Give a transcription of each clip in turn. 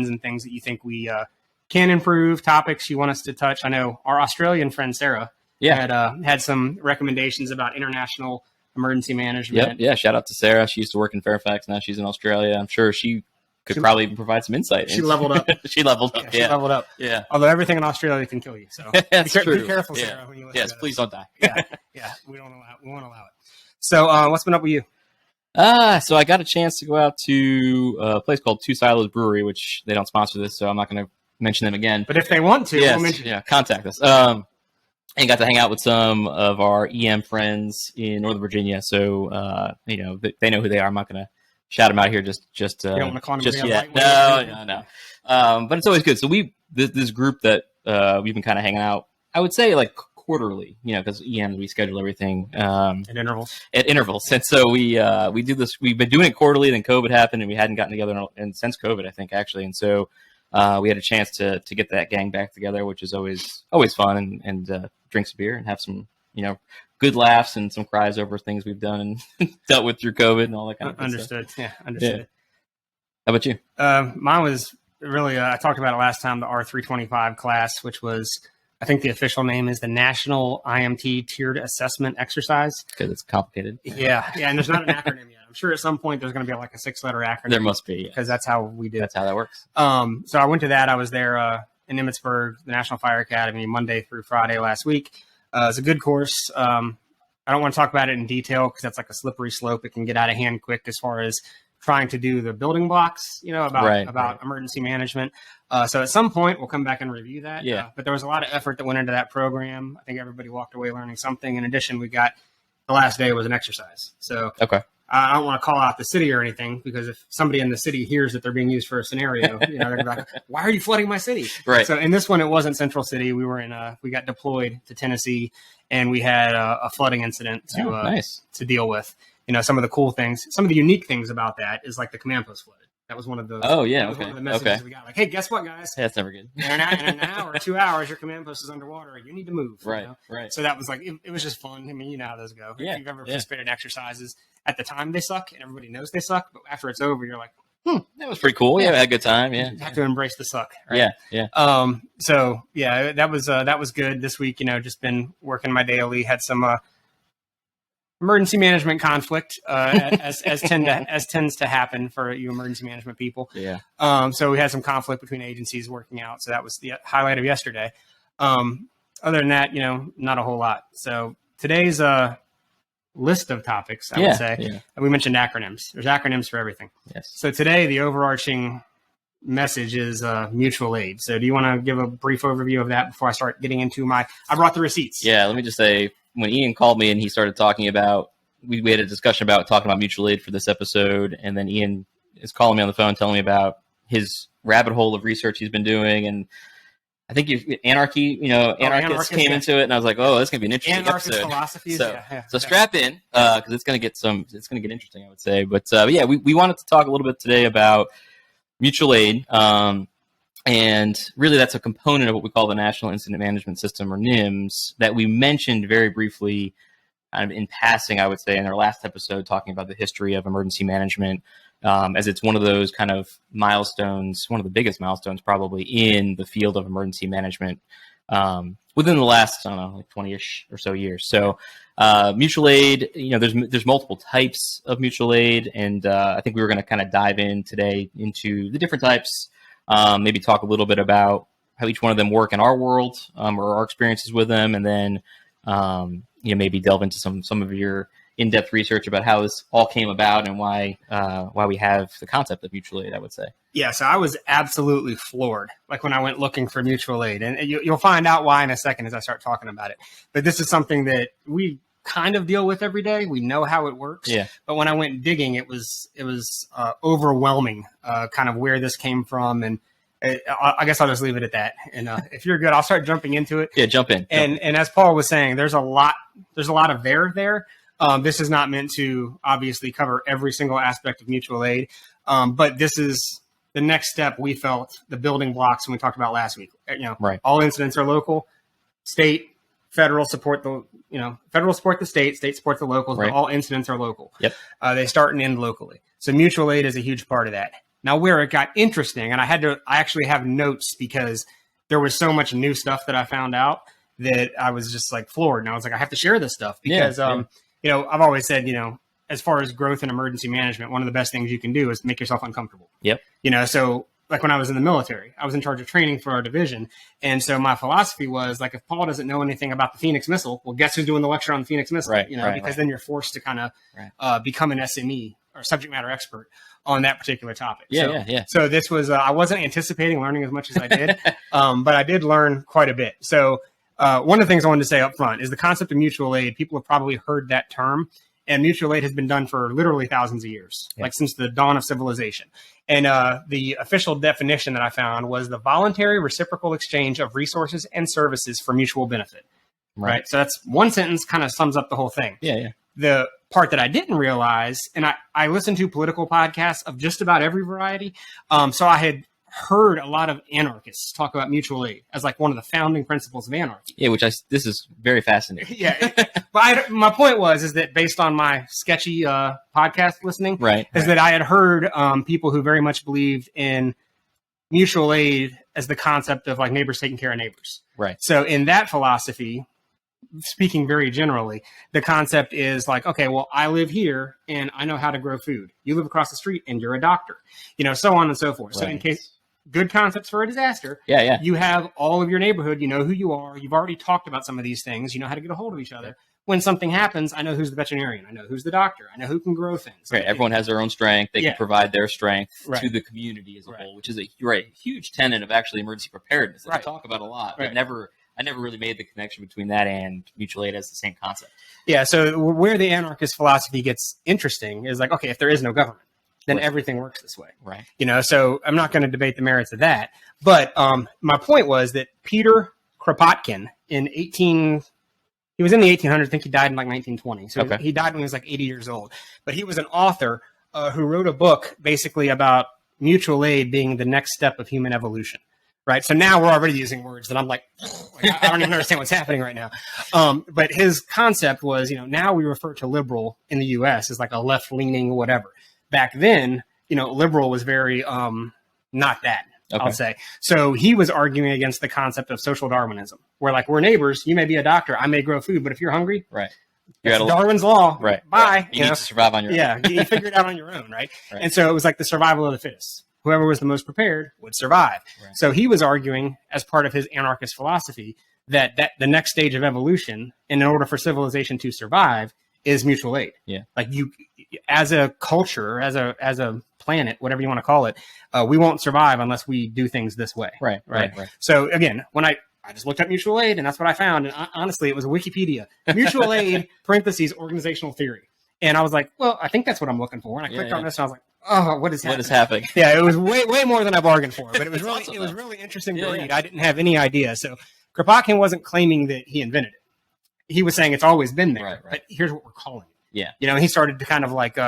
suggestions and things that you think we can improve, topics you want us to touch. I know our Australian friend Sarah had some recommendations about international emergency management. Yep. Yeah. Shout out to Sarah. She used to work in Fairfax. Now she's in Australia. I'm sure she could probably provide some insight. She leveled up. She leveled up. She leveled up. Yeah. Although everything in Australia can kill you. So That's true. Be careful, Sarah. When you yes, please don't die. Yeah. We won't allow it. So what's been up with you? So I got a chance to go out to a place called Two Silos Brewery, which they don't sponsor this, so I'm not going to mention them again. But if they want to, yes, we'll mention contact us. And got to hang out with some of our EM friends in Northern Virginia. So, they know who they are. I'm not going to shout them out here just you don't want to call them yet. No. But it's always good. So this group that we've been kind of hanging out, I would say like quarterly, because EM, we schedule everything at intervals. And so we do this. We've been doing it quarterly. Then COVID happened, and we hadn't gotten together since COVID, I think, actually. And so we had a chance to get that gang back together, which is always fun, and drink some beer and have some good laughs and some cries over things we've done and dealt with through COVID and all that kind of Understood. stuff. Understood. Yeah. How about you? Mine was really, I talked about it last time, the R325 class, which was, I think the official name is the National IMT Tiered Assessment Exercise. Because it's complicated. Yeah. And there's not an acronym yet. I'm sure at some point there's going to be like a 6-letter acronym. There must be. Because that's how we do it. That's how that works. So I went to that. I was there in Emmitsburg, the National Fire Academy, Monday through Friday last week. It's a good course. I don't want to talk about it in detail because that's like a slippery slope. It can get out of hand quick as far as trying to do the building blocks, about emergency management. So at some point we'll come back and review that. Yeah. But there was a lot of effort that went into that program. I think everybody walked away learning something. In addition, we got the last day was an exercise. So okay. I don't want to call out the city or anything because if somebody in the city hears that they're being used for a scenario, they're gonna be like, "Why are you flooding my city?" Right. So in this one, it wasn't Central City. We were we got deployed to Tennessee, and we had a flooding incident to deal with. Some of the cool things, some of the unique things about that is like the command post flooded. That was one of the one of the messages we got. Like, hey, guess what, guys? Yeah, that's never good. In an hour or 2 hours, your command post is underwater. You need to move. Right. Right. So that was like it was just fun. I mean, you know how those go. Yeah. If you've ever participated in exercises, at the time they suck, and everybody knows they suck. But after it's over, you're like, that was pretty cool. Yeah, we had a good time. Yeah. You have to embrace the suck. Right? Yeah. So yeah, that was good this week. Just been working my daily. Had some emergency management conflict, as tends to happen for you emergency management people. Yeah. So we had some conflict between agencies working out. So that was the highlight of yesterday. Other than that, not a whole lot. So today's list of topics, I would say. Yeah. We mentioned acronyms. There's acronyms for everything. Yes. So today, the overarching message is mutual aid. So do you want to give a brief overview of that before I start getting into I brought the receipts. Yeah, let me just say, when Ian called me and he started talking about, we had a discussion about talking about mutual aid for this episode, and then Ian is calling me on the phone telling me about his rabbit hole of research he's been doing, and I think anarchists came into it, and I was like, oh, that's going to be an interesting episode. Philosophies. So strap in, because it's going to get interesting, I would say. But we wanted to talk a little bit today about mutual aid, and really that's a component of what we call the National Incident Management System, or NIMS, that we mentioned very briefly in passing, I would say, in our last episode, talking about the history of emergency management, as it's one of those kind of milestones, one of the biggest milestones probably in the field of emergency management within the last, 20-ish or so years. So mutual aid, there's multiple types of mutual aid, and I think we were going to kind of dive in today into the different types, maybe talk a little bit about how each one of them work in our world, or our experiences with them, and then maybe delve into some of your in-depth research about how this all came about and why we have the concept of mutual aid, I would say. Yeah, so I was absolutely floored, like when I went looking for mutual aid, and you'll find out why in a second as I start talking about it. But this is something that we kind of deal with every day. We know how it works. Yeah. But when I went digging, it was overwhelming, kind of where this came from, and I guess I'll just leave it at that. And if you're good, I'll start jumping into it. Yeah, jump in. And as Paul was saying, there's a lot of there. This is not meant to obviously cover every single aspect of mutual aid, but this is the next step. We felt the building blocks when we talked about last week. Right. All incidents are local, state, federal support federal support the state support the locals, right. But all incidents are local. Yep. They start and end locally. So mutual aid is a huge part of that. Now, where it got interesting, and I actually have notes because there was so much new stuff that I found out that I was just like floored. And I was like, I have to share this stuff because, you know, I've always said, you know, as far as growth and emergency management, one of the best things you can do is make yourself uncomfortable. Yep. You know, so like when I was in the military, I was in charge of training for our division. And so my philosophy was like, if Paul doesn't know anything about the Phoenix missile, well, guess who's doing the lecture on the Phoenix missile? Right, You know, because then you're forced to kind of become an SME or subject matter expert on that particular topic. So this was, I wasn't anticipating learning as much as I did, but I did learn quite a bit. So one of the things I wanted to say up front is the concept of mutual aid. People have probably heard that term. And mutual aid has been done for literally thousands of years, like since the dawn of civilization. And the official definition that I found was the voluntary reciprocal exchange of resources and services for mutual benefit. Right. So that's one sentence, kind of sums up the whole thing. The part that I didn't realize, and I listened to political podcasts of just about every variety. So I had heard a lot of anarchists talk about mutual aid as like one of the founding principles of anarchy. Yeah, this is very fascinating. But my point is that based on my sketchy podcast listening, that I had heard people who very much believed in mutual aid as the concept of like neighbors taking care of neighbors. Right. So in that philosophy, speaking very generally, the concept is like, okay, well, I live here and I know how to grow food. You live across the street and you're a doctor, you know, so on and so forth. So in case good concepts for a disaster, you have all of your neighborhood, you know who you are. You've already talked about some of these things. You know how to get a hold of each other. When something happens, I know who's the veterinarian. I know who's the doctor. I know who can grow things. Right. Everyone has their own strength. They can provide their strength to the community as a whole, which is a huge tenet of actually emergency preparedness that we talk about a lot. But I never really made the connection between that and mutual aid as the same concept. Yeah. So where the anarchist philosophy gets interesting is like, okay, if there is no government, then everything works this way. Right. You know, so I'm not going to debate the merits of that. But my point was that Peter Kropotkin he was in the 1800s. I think he died in like 1920. So he died when he was like 80 years old. But he was an author who wrote a book basically about mutual aid being the next step of human evolution. Right. So now we're already using words that I'm like I don't even understand what's happening right now. But his concept was, you know, now we refer to liberal in the U.S. as like a left leaning whatever. Back then, you know, liberal was very not that, I'll say. So he was arguing against the concept of social Darwinism, where like we're neighbors. You may be a doctor. I may grow food. But if you're hungry, it's Darwin's law. Bye. You need to survive on your own. Yeah. You figure it out on your own. Right. And so it was like the survival of the fittest. Whoever was the most prepared would survive. So he was arguing as part of his anarchist philosophy that the next stage of evolution, in order for civilization to survive, is mutual aid. Yeah. Like you, as a culture, as a planet, whatever you want to call it, we won't survive unless we do things this way. Right. So again, when I just looked up mutual aid and that's what I found. And honestly, it was a Wikipedia. Mutual aid, parentheses, organizational theory. And I was like, well, I think that's what I'm looking for. And I clicked on this and I was like, oh, what is happening? Yeah, it was way more than I bargained for, but it was really it was really interesting to read. I didn't have any idea. So Kropotkin wasn't claiming that he invented it. He was saying it's always been there, but here's what we're calling it. Yeah. You know, he started to kind of like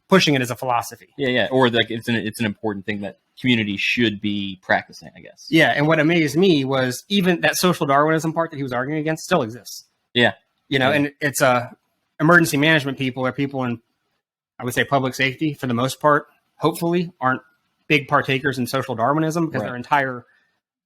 pushing it as a philosophy. Yeah. Or like it's an important thing that community should be practicing, I guess. Yeah, and what amazed me was even that social Darwinism part that he was arguing against still exists. Yeah. You know, and it's emergency management people are people in, I would say, public safety for the most part, hopefully, aren't big partakers in social Darwinism because their entire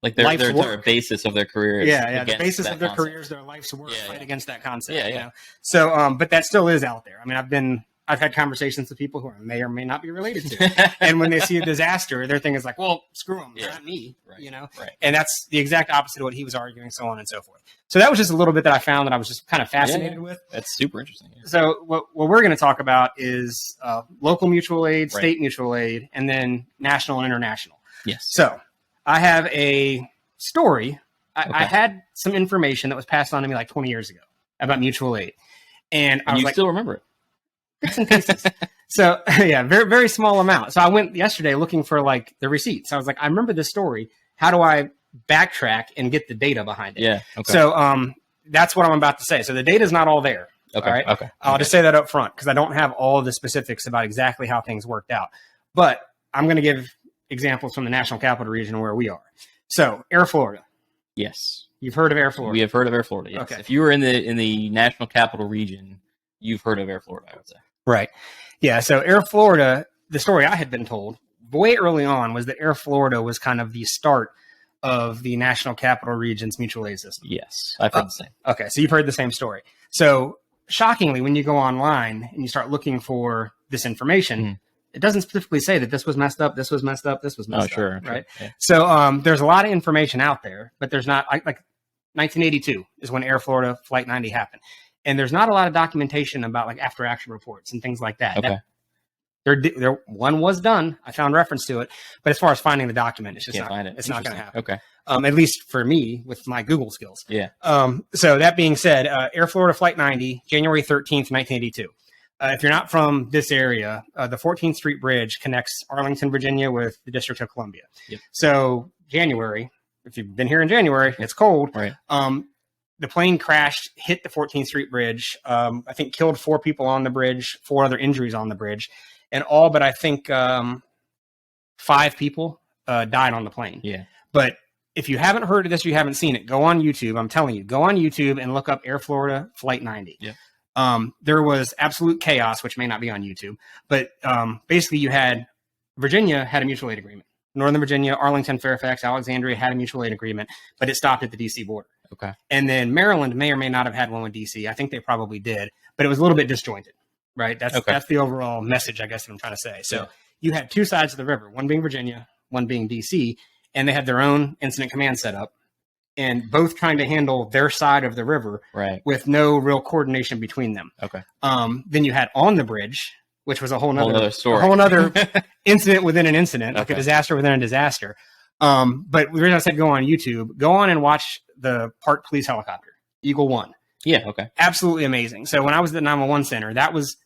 their basis of their careers. Yeah, the basis of their careers, their life's work fight against that concept. Yeah. You know? So, but that still is out there. I mean, I've had conversations with people who I may or may not be related to, and when they see a disaster, their thing is like, well, screw them, not me, you know? Right. And that's the exact opposite of what he was arguing, so on and so forth. So that was just a little bit that I found that I was just kind of fascinated with. That's super interesting. Yeah. So what we're going to talk about is local mutual aid, state mutual aid, and then national and international. Yes. So I have a story. I had some information that was passed on to me like 20 years ago about mutual aid. And I was you still remember it. Bits and pieces. So yeah, very, very small amount. So I went yesterday looking for like the receipts. I was like, I remember this story. How do I backtrack and get the data behind it? Yeah. Okay. So that's what I'm about to say. So the data is not all there. Okay. All right. Okay. I'll just say that up front because I don't have all of the specifics about exactly how things worked out. But I'm going to give examples from the National Capital Region where we are. So Air Florida. Yes. You've heard of Air Florida. We have heard of Air Florida. Yes. Okay. If you were in the National Capital Region, you've heard of Air Florida, I would say. Right. Yeah. So Air Florida, the story I had been told way early on was that Air Florida was kind of the start of the National Capital Region's mutual aid system. Yes, I've heard the same. Okay, so you've heard the same story. So shockingly, when you go online and you start looking for this information, it doesn't specifically say that this was messed up, this was messed up, this was messed up, right? Yeah. So there's a lot of information out there, but there's not, like 1982 is when Air Florida Flight 90 happened. And there's not a lot of documentation about like after action reports and things like that. Okay. There one was done. I found reference to it, but as far as finding the document, it's just Can't not, find it. it's not going to happen. Okay. At least for me with my Google skills. Yeah. So that being said, Air Florida Flight 90, January 13th, 1982. If you're not from this area, the 14th Street Bridge connects Arlington, Virginia with the District of Columbia. Yep. So January, if you've been here in January, it's cold. Right. The plane crashed, hit the 14th Street Bridge. I think killed 4 people on the bridge, 4 other injuries on the bridge. And all but I think 5 people died on the plane. Yeah. But if you haven't heard of this, you haven't seen it, go on YouTube. I'm telling you, go on YouTube and look up Air Florida Flight 90. Yeah. There was absolute chaos, which may not be on YouTube. But basically, you had Virginia had a mutual aid agreement. Northern Virginia, Arlington, Fairfax, Alexandria had a mutual aid agreement, but it stopped at the D.C. border. Okay. And then Maryland may or may not have had one with D.C. I think they probably did, but it was a little bit disjointed. Right. That's the overall message, I guess, that I'm trying to say. So you had 2 sides of the river, one being Virginia, one being DC, and they had their own incident command set up and both trying to handle their side of the river with no real coordination between them. Okay. Then you had on the bridge, which was a whole nother story, a whole other incident within an incident, like a disaster within a disaster. But the reason I said go on YouTube, go on and watch the Park Police helicopter, Eagle One. Yeah. Okay. Absolutely amazing. So when I was at the 911 center, that was,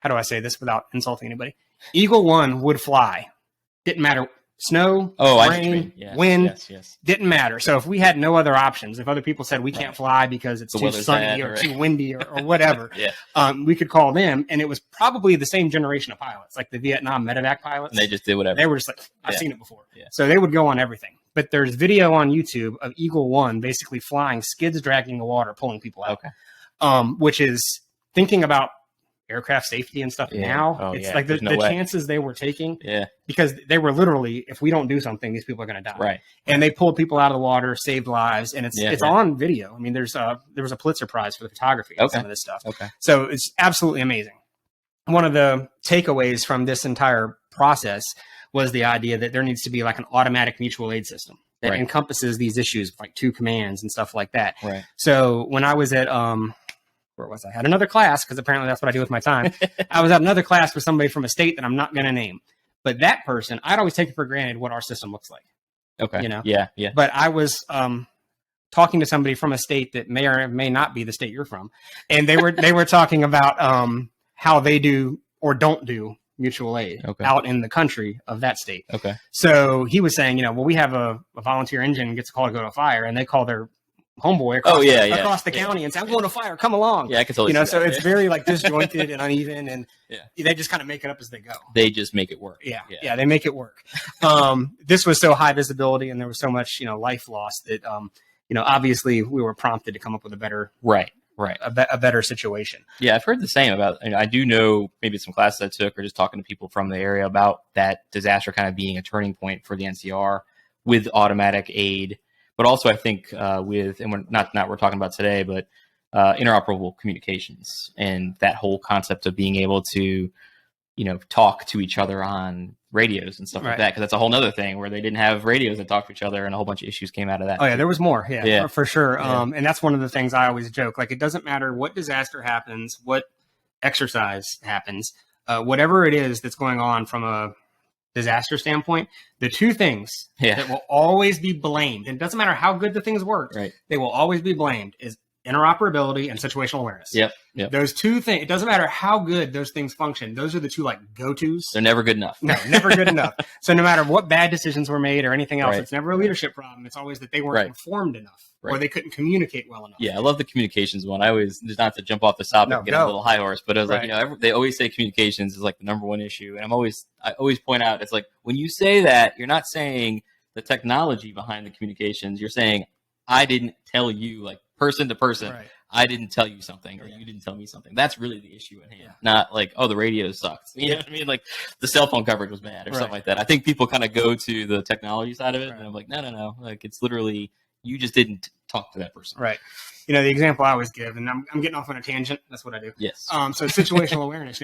how do I say this without insulting anybody? Eagle One would fly. Didn't matter. Snow, rain, wind, didn't matter. So if we had no other options, if other people said we can't fly because it's too sunny or too windy or whatever, we could call them. And it was probably the same generation of pilots, like the Vietnam medevac pilots. And they just did whatever. They were just like, I've seen it before. Yeah. So they would go on everything. But there's video on YouTube of Eagle One basically flying, skids dragging the water, pulling people out. Okay. Which is thinking about aircraft safety and stuff now. It's like the chances they were taking. Yeah. Because they were literally, if we don't do something, these people are going to die. Right. And they pulled people out of the water, saved lives, and it's on video. I mean, there was a Pulitzer Prize for the photography of some of this stuff. Okay. So it's absolutely amazing. One of the takeaways from this entire process was the idea that there needs to be like an automatic mutual aid system that encompasses these issues, like 2 commands and stuff like that. Right. So when I was at where was I? I had another class, because apparently that's what I do with my time. I was at another class with somebody from a state that I'm not going to name. But that person, I'd always take it for granted what our system looks like. Okay. You know? Yeah. Yeah. But I was talking to somebody from a state that may or may not be the state you're from. And they were talking about how they do or don't do mutual aid out in the country of that state. Okay. So he was saying, well, we have a volunteer engine gets a call to go to a fire, and they call their homeboy across the county and say, I'm going to fire, come along. Yeah, I can totally see so that. It's very like disjointed and uneven, and they just kind of make it up as they go. They just make it work. Yeah, they make it work. This was so high visibility, and there was so much, life lost that, obviously we were prompted to come up with a better, a better situation. Yeah, I've heard the same about, I do know maybe some classes I took or just talking to people from the area about that disaster kind of being a turning point for the NCR with automatic aid. But also, I think with, and we're not we're talking about today, but interoperable communications and that whole concept of being able to, talk to each other on radios and stuff like that. Because that's a whole nother thing where they didn't have radios that talk to each other, and a whole bunch of issues came out of that. Oh yeah, there was more. Yeah. For sure. Yeah. And that's one of the things I always joke. Like, it doesn't matter what disaster happens, what exercise happens, whatever it is that's going on from a disaster standpoint, the 2 things that will always be blamed, and it doesn't matter how good the things work, they will always be blamed, is interoperability and situational awareness. Yep. Those 2 things, it doesn't matter how good those things function, those are the 2 like go-tos. They're never good enough. No, never good enough. So no matter what bad decisions were made or anything else, it's never a leadership problem. It's always that they weren't informed enough or they couldn't communicate well enough. Yeah, I love the communications one. I always, just not to jump off the topic and get a little high horse, but I was like, they always say communications is like the #1 issue. And I always point out, it's like, when you say that, you're not saying the technology behind the communications. You're saying, I didn't tell you, like, person to person. I didn't tell you something or you didn't tell me something. That's really the issue at hand. Not like, oh, the radio sucked. You know what I mean? Like the cell phone coverage was bad or something like that. I think people kind of go to the technology side of it, and I'm like, no. Like it's literally you just didn't talk to that person. Right. The example I always give, and I'm getting off on a tangent. That's what I do. Yes. So situational awareness.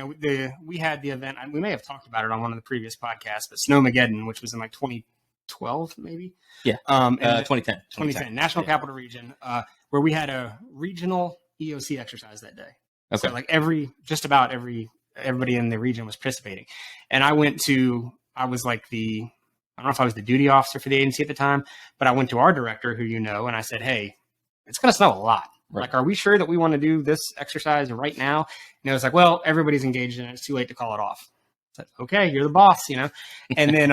We had the event. We may have talked about it on one of the previous podcasts, but Snowmageddon, which was in like 2012, maybe. Yeah. 2010 National Capital Region, where we had a regional EOC exercise that day. Okay. So like just about everybody in the region was participating, and I was like I don't know if I was the duty officer for the agency at the time, but I went to our director, who and I said, hey, it's going to snow a lot. Right. Like, are we sure that we want to do this exercise right now? And it was like, well, everybody's engaged in it. It's too late to call it off. I said, okay, you're the boss, And then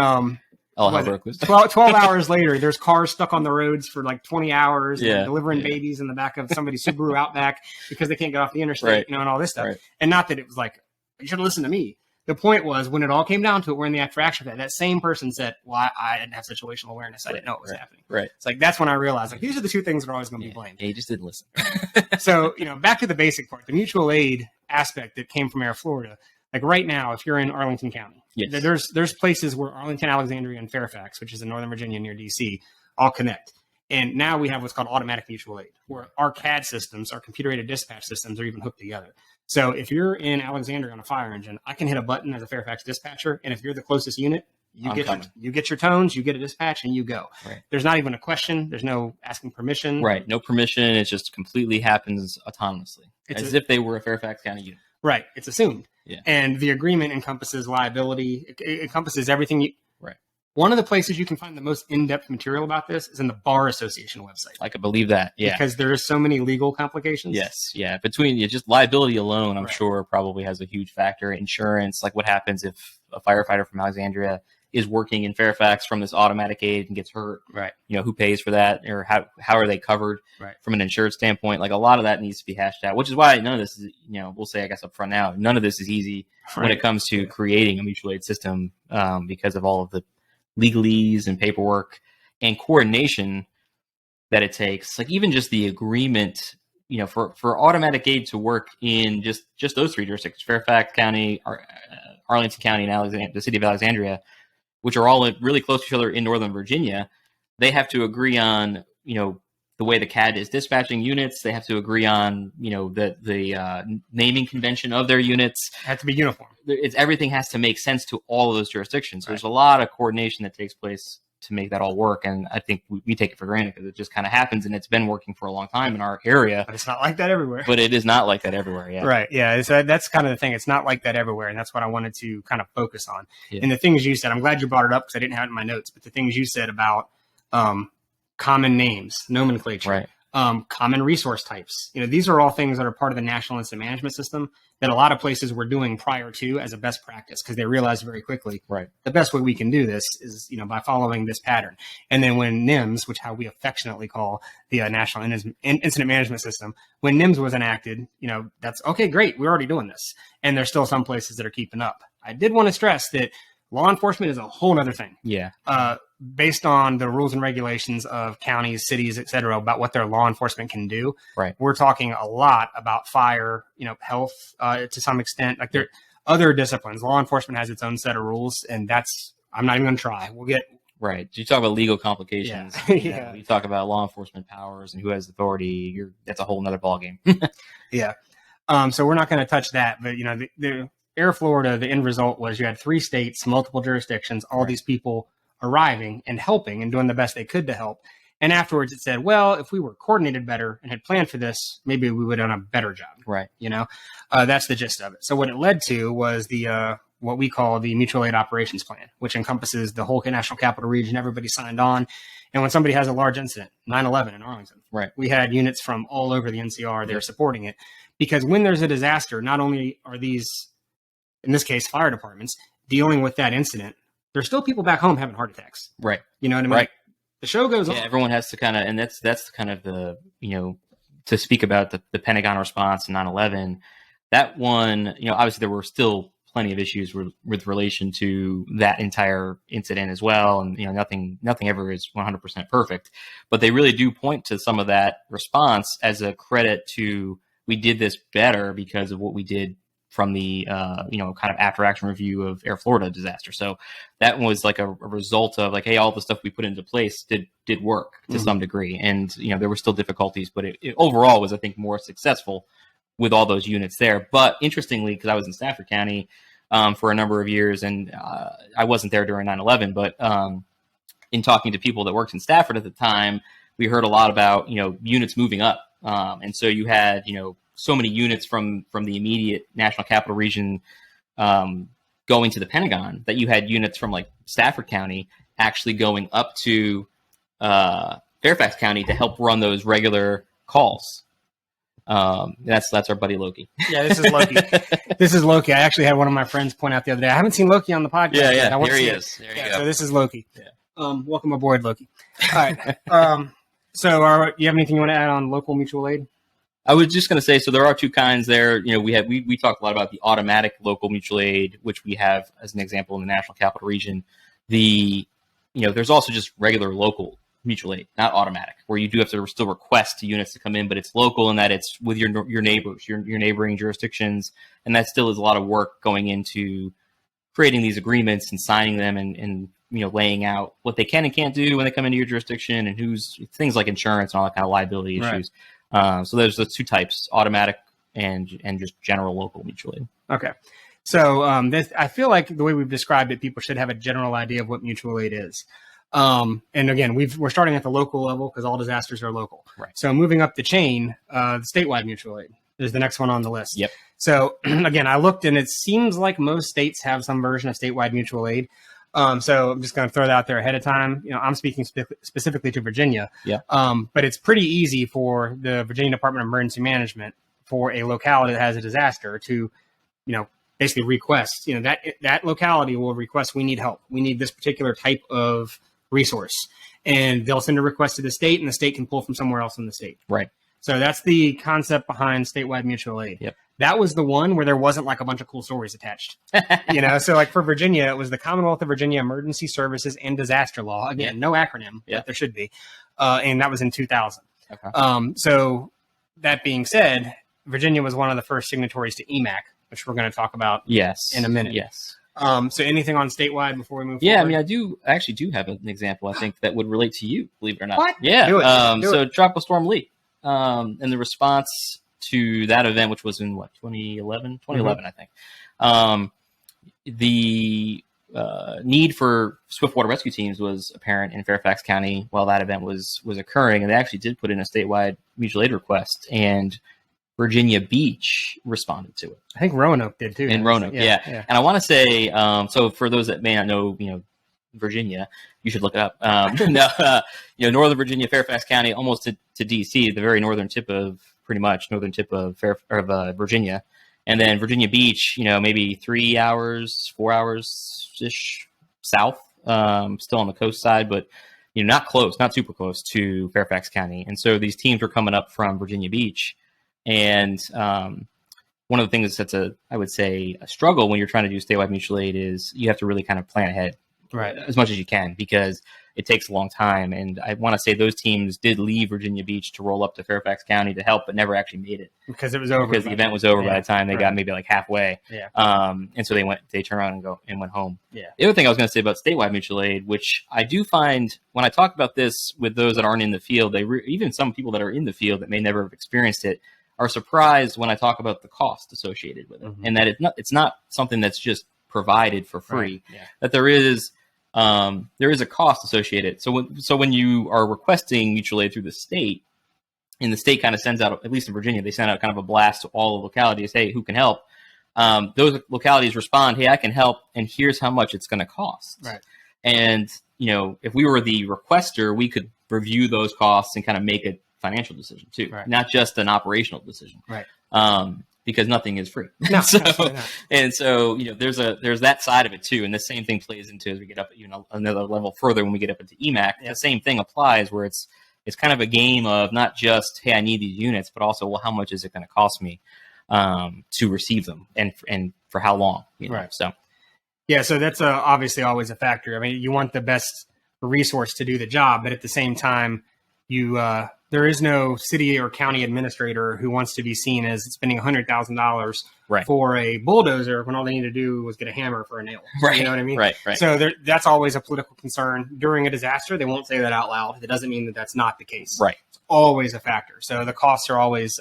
12 hours later, there's cars stuck on the roads for like 20 hours, delivering babies in the back of somebody's Subaru Outback because they can't get off the interstate, and all this stuff. Right. And not that it was like, you should listen to me. The point was, when it all came down to it, we're in the after action phase. That same person said, well, I didn't have situational awareness. I didn't know what was happening. Right. It's like, that's when I realized, like, these are the two things that are always going to be blamed. Yeah, you just didn't listen. So, back to the basic part, the mutual aid aspect that came from Air Florida. Like right now, if you're in Arlington County, there's places where Arlington, Alexandria, and Fairfax, which is in Northern Virginia near DC, all connect. And now we have what's called automatic mutual aid, where our CAD systems, our computer-aided dispatch systems, are even hooked together. So if you're in Alexandria on a fire engine, I can hit a button as a Fairfax dispatcher, and if you're the closest unit, you get your tones, you get a dispatch, and you go. Right. There's not even a question. There's no asking permission. Right. No permission. It just completely happens autonomously, as if they were a Fairfax County unit. Right. It's assumed. Yeah. And the agreement encompasses liability. It encompasses everything. One of the places you can find the most in-depth material about this is in the Bar Association website. I could believe that. Yeah. Because there are so many legal complications. Yes. Yeah. Between just liability alone, I'm sure probably has a huge factor. Insurance, like what happens if a firefighter from Alexandria is working in Fairfax from this automatic aid and gets hurt? Right. Who pays for that, or how are they covered from an insured standpoint? Like a lot of that needs to be hashed out, which is why none of this is, we'll say, I guess up front now, none of this is easy when it comes to creating a mutual aid system, because of all of the legalese and paperwork and coordination that it takes. Like even just the agreement, for automatic aid to work in just those three jurisdictions, Fairfax County, Arlington County, and the city of Alexandria, which are all really close to each other in Northern Virginia, they have to agree on, the way the CAD is dispatching units. They have to agree on, the naming convention of their units. It has to be uniform. Everything has to make sense to all of those jurisdictions. So there's a lot of coordination that takes place to make that all work. And I think we take it for granted because it just kind of happens, and it's been working for a long time in our area. But it's not like that everywhere. But it is not like that everywhere. Yeah. Right. Yeah. So that's kind of the thing. It's not like that everywhere. And that's what I wanted to kind of focus on. Yeah. And the things you said, I'm glad you brought it up because I didn't have it in my notes, but the things you said about common names, nomenclature, common resource types. These are all things that are part of the National Incident Management System that a lot of places were doing prior to as a best practice, because they realized very quickly the best way we can do this is, by following this pattern. And then when NIMS, which how we affectionately call the National Incident Management System, when NIMS was enacted, that's okay, great, we're already doing this. And there's still some places that are keeping up. I did want to stress that law enforcement is a whole other thing. Yeah. Based on the rules and regulations of counties, cities, et cetera, about what their law enforcement can do. Right. We're talking a lot about fire, health, to some extent. Like there are other disciplines. Law enforcement has its own set of rules, and I'm not even going to try. We'll get. Right. You talk about legal complications. Yeah. You talk about law enforcement powers and who has authority. That's a whole nother ballgame. Yeah. So we're not going to touch that, but the Air Florida, the end result was you had 3 states, multiple jurisdictions, all these people arriving and helping and doing the best they could to help. And afterwards it said, well, if we were coordinated better and had planned for this, maybe we would have done a better job. Right. That's the gist of it. So what it led to was the what we call the Mutual Aid Operations Plan, which encompasses the whole National Capital Region. Everybody signed on. And when somebody has a large incident, 9/11 in Arlington, we had units from all over the NCR there supporting it. Because when there's a disaster, not only are these, in this case, fire departments, dealing with that incident, there's still people back home having heart attacks. Right. You know what I mean? Right. The show goes on. Yeah, everyone has to kind of, and that's kind of the, to speak about the Pentagon response to 9/11, that one, obviously there were still plenty of issues with relation to that entire incident as well. And, nothing ever is 100% perfect, but they really do point to some of that response as a credit to, we did this better because of what we did from the, kind of after action review of Air Florida disaster. So that was like a result of like, hey, all the stuff we put into place did work to some degree. And, there were still difficulties, but it overall was, I think, more successful with all those units there. But interestingly, because I was in Stafford County for a number of years, and I wasn't there during 9/11, but in talking to people that worked in Stafford at the time, we heard a lot about, units moving up. And so you had, so many units from the immediate National Capital Region going to the Pentagon that you had units from like Stafford County actually going up to Fairfax County to help run those regular calls. That's our buddy Loki. Yeah, this is Loki. This is Loki. I actually had one of my friends point out the other day. I haven't seen Loki on the podcast. Yeah. There he is. There you go. So this is Loki. Yeah. Welcome aboard, Loki. All right. So you have anything you want to add on local mutual aid? I was just going to say, so there are two kinds there. We talked a lot about the automatic local mutual aid, which we have as an example in the National Capital Region. There's also just regular local mutual aid, not automatic, where you do have to still request units to come in, but it's local in that it's with your neighbors, your neighboring jurisdictions, and that still is a lot of work going into creating these agreements and signing them and laying out what they can and can't do when they come into your jurisdiction, and who's things like insurance and all that kind of liability issues. So there's those two types, automatic and just general local mutual aid. Okay. So I feel like the way we've described it, people should have a general idea of what mutual aid is. And again, we're starting at the local level because all disasters are local. Right. So moving up the chain, the statewide mutual aid is the next one on the list. Yep. So again, I looked and it seems like most states have some version of statewide mutual aid. So I'm just going to throw that out there ahead of time. I'm speaking specifically to Virginia. Yeah. But it's pretty easy for the Virginia Department of Emergency Management for a locality that has a disaster to, basically request, that locality will request, we need help. We need this particular type of resource. And they'll send a request to the state, and the state can pull from somewhere else in the state. Right. So that's the concept behind statewide mutual aid. Yep. That was the one where there wasn't like a bunch of cool stories attached. So like for Virginia, it was the Commonwealth of Virginia Emergency Services and Disaster Law. Again, no acronym, but there should be. And that was in 2000. Okay. So that being said, Virginia was one of the first signatories to EMAC, which we're going to talk about in a minute. Yes. So anything on statewide before we move forward? I mean, I actually do have an example, I think, that would relate to you, believe it or not. What? Yeah. Do it. Tropical Storm Lee. And the response to that event, which was in 2011, I think. The need for swift water rescue teams was apparent in Fairfax County while that event was occurring, and they actually did put in a statewide mutual aid request, and Virginia Beach responded to it. I think Roanoke did too. In Roanoke, yeah. And I want to say, so for those that may not know, Virginia, you should look it up. Northern Virginia, Fairfax County, almost to DC, the very northern tip of Virginia, and then Virginia Beach, maybe 3 hours, 4 hours ish south, still on the coast side, but not close, not super close to Fairfax County. And so these teams were coming up from Virginia Beach, and one of the things that's I would say a struggle when you're trying to do statewide mutual aid is you have to really kind of plan ahead. Right. As much as you can, because it takes a long time. And I want to say those teams did leave Virginia Beach to roll up to Fairfax County to help, but never actually made it. Because it was over. Because the event was over by the time they got maybe like halfway. Yeah. And so they turned around and went home. Yeah. The other thing I was going to say about statewide mutual aid, which I do find when I talk about this with those that aren't in the field, even some people that are in the field that may never have experienced it are surprised when I talk about the cost associated with it. Mm-hmm. And that it's not something that's just provided for free, that there is a cost associated. So when you are requesting mutual aid through the state, and the state kind of sends out, at least in Virginia, they send out kind of a blast to all the localities, hey, who can help? Those localities respond, hey, I can help, and here's how much it's going to cost. Right. And, if we were the requester, we could review those costs and kind of make a financial decision too, not just an operational decision. Right. Because nothing is free. No, and so, there's that side of it too. And the same thing plays into as we get up, another level further when we get up into EMAC. The same thing applies where it's kind of a game of not just, hey, I need these units, but also, well, how much is it going to cost me to receive them and for how long, you know? Right. So Yeah, so that's obviously always a factor. I mean, you want the best resource to do the job, but at the same time, there is no city or county administrator who wants to be seen as spending $100,000 Right. for a bulldozer when all they need to do was get a hammer for a nail. Right. You know what I mean? Right. So that's always a political concern. During a disaster, they won't say that out loud. That doesn't mean that that's not the case. Right. It's always a factor. So the costs are always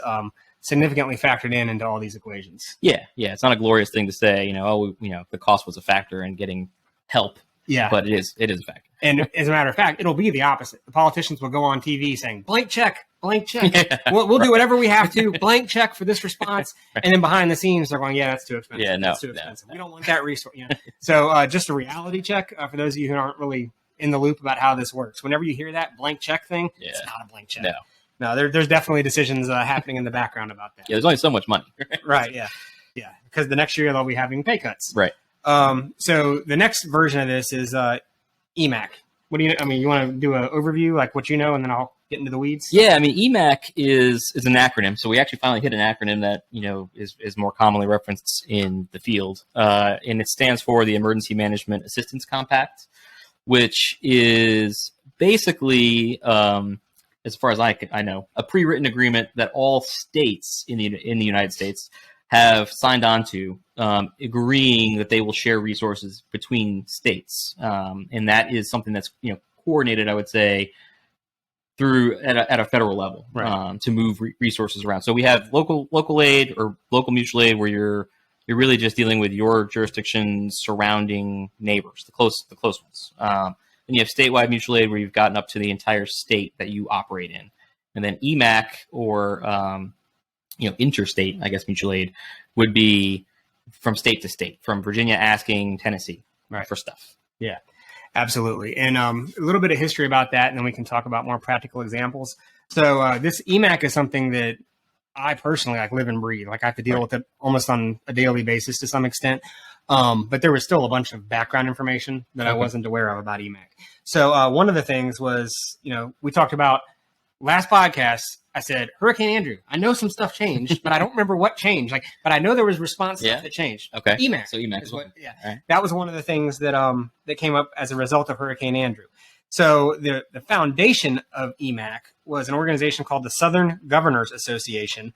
significantly factored into all these equations. Yeah. It's not a glorious thing to say, the cost was a factor in getting help. Yeah. But it is a factor. And as a matter of fact, it'll be the opposite. The politicians will go on TV saying, blank check. Yeah, we'll do whatever we have to, blank check for this response. And then behind the scenes, they're going, yeah, that's too expensive. Yeah, no, that's too expensive. We don't want that resource. So just a reality check for those of you who aren't really in the loop about how this works. Whenever you hear that blank check thing, it's not a blank check. No, there's definitely decisions happening in the background about that. Yeah, there's only so much money. Right, yeah. Because the next year they'll be having pay cuts. Right. So the next version of this is EMAC. What do you? I mean, you want to do an overview, like what you know, and then I'll get into the weeds. Yeah, I mean, EMAC is an acronym, so we actually finally hit an acronym that is more commonly referenced in the field, and it stands for the Emergency Management Assistance Compact, which is basically, as far as I know, a pre-written agreement that all states in the United States have signed on to, agreeing that they will share resources between states, and that is something that's coordinated, I would say, through at a federal level, right. To move resources around. So we have local aid or local mutual aid, where you're really just dealing with your jurisdiction's surrounding neighbors, the close ones. Then you have statewide mutual aid, where you've gotten up to the entire state that you operate in, and then EMAC or interstate, I guess, mutual aid would be from state to state, from Virginia asking Tennessee for stuff. Yeah, absolutely. And a little bit of history about that, and then we can talk about more practical examples. So this EMAC is something that I personally live and breathe. I have to deal with it almost on a daily basis to some extent. But there was still a bunch of background information that I wasn't aware of about EMAC. So one of the things was, we talked about last podcast. I said, Hurricane Andrew, I know some stuff changed, but I don't remember what changed. But I know there was response stuff that changed. Okay. EMAC. So EMAC is what, right. That was one of the things that that came up as a result of Hurricane Andrew. So the foundation of EMAC was an organization called the Southern Governors Association,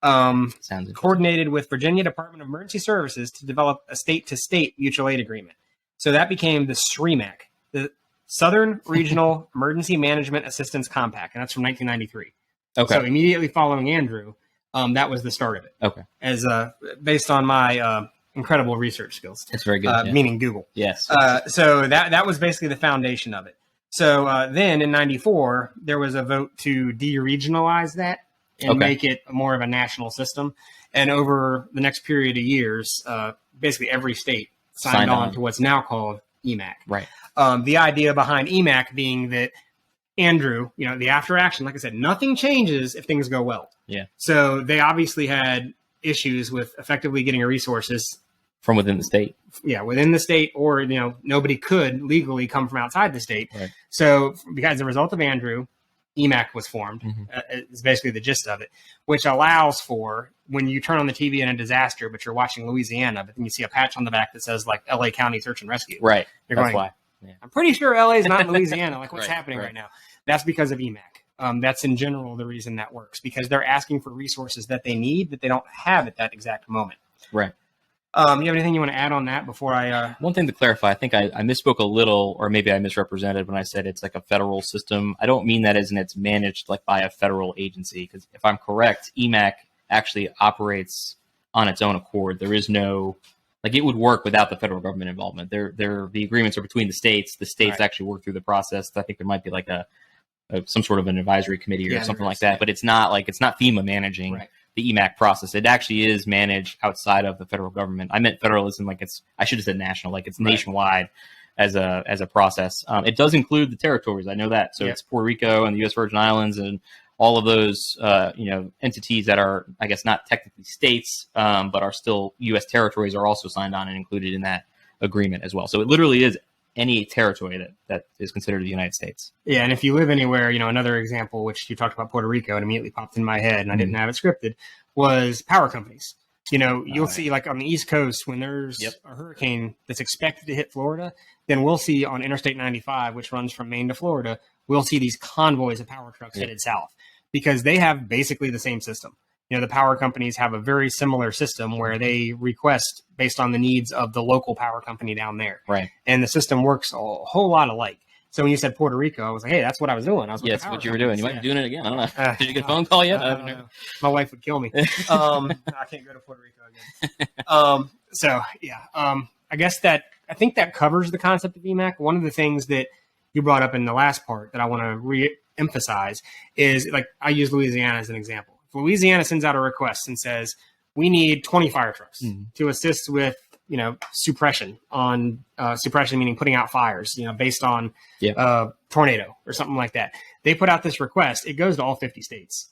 coordinated with Virginia Department of Emergency Services to develop a state-to-state mutual aid agreement. So that became the SREMAC, the Southern Regional Emergency Management Assistance Compact, and that's from 1993. Okay. So immediately following Andrew, that was the start of it. Okay. As based on my incredible research skills. That's very good. Meaning Google. Yes. So that was basically the foundation of it. So then in 94, there was a vote to de-regionalize that and make it more of a national system. And over the next period of years, basically every state signed on to what's now called EMAC. Right. The idea behind EMAC being that Andrew, the after action, like I said, nothing changes if things go well. Yeah. So they obviously had issues with effectively getting resources from within the state. Yeah, within the state, or nobody could legally come from outside the state. Right. So because as a result of Andrew, EMAC was formed. Is basically the gist of it, which allows for when you turn on the TV in a disaster, but you're watching Louisiana, but then you see a patch on the back that says LA County Search and Rescue. Right. You're That's going, why. Yeah. I'm pretty sure LA is not in Louisiana. What's happening right right now? That's because of EMAC. That's in general the reason that works, because they're asking for resources that they need that they don't have at that exact moment. Right. You have anything you want to add on that before I? One thing to clarify, I think I misspoke a little, or maybe I misrepresented when I said it's like a federal system. I don't mean that as in it's managed by a federal agency, because if I'm correct, EMAC actually operates on its own accord. There is no it would work without the federal government involvement. The agreements are between the states. The states actually work through the process. I think there might be some sort of an advisory committee or something like that. But it's not FEMA managing the EMAC process. It actually is managed outside of the federal government. I meant federalism, I should have said national, it's nationwide as a process. It does include the territories. I know that. So it's Puerto Rico and the U.S. Virgin Islands and all of those entities that are, I guess, not technically states, but are still U.S. territories are also signed on and included in that agreement as well. So it literally is any territory that is considered the United States. Yeah, and if you live anywhere, another example, which you talked about Puerto Rico, and immediately popped in my head, and I didn't have it scripted, was power companies. You'll see like on the East Coast when there's a hurricane that's expected to hit Florida, then we'll see on Interstate 95, which runs from Maine to Florida, we'll see these convoys of power trucks headed south because they have basically the same system. The power companies have a very similar system where they request based on the needs of the local power company down there. Right. And the system works a whole lot alike. So when you said Puerto Rico, I was like, hey, that's what I was doing. That's what you were doing. You might be doing it again. I don't know. Did you get a phone call yet? My wife would kill me. I can't go to Puerto Rico again. I guess I think that covers the concept of EMAC. One of the things that you brought up in the last part that I want to re-emphasize is, like, I use Louisiana as an example. If Louisiana sends out a request and says, we need 20 fire trucks to assist with suppression meaning putting out fires, based on tornado or something like that. They put out this request. It goes to all 50 states.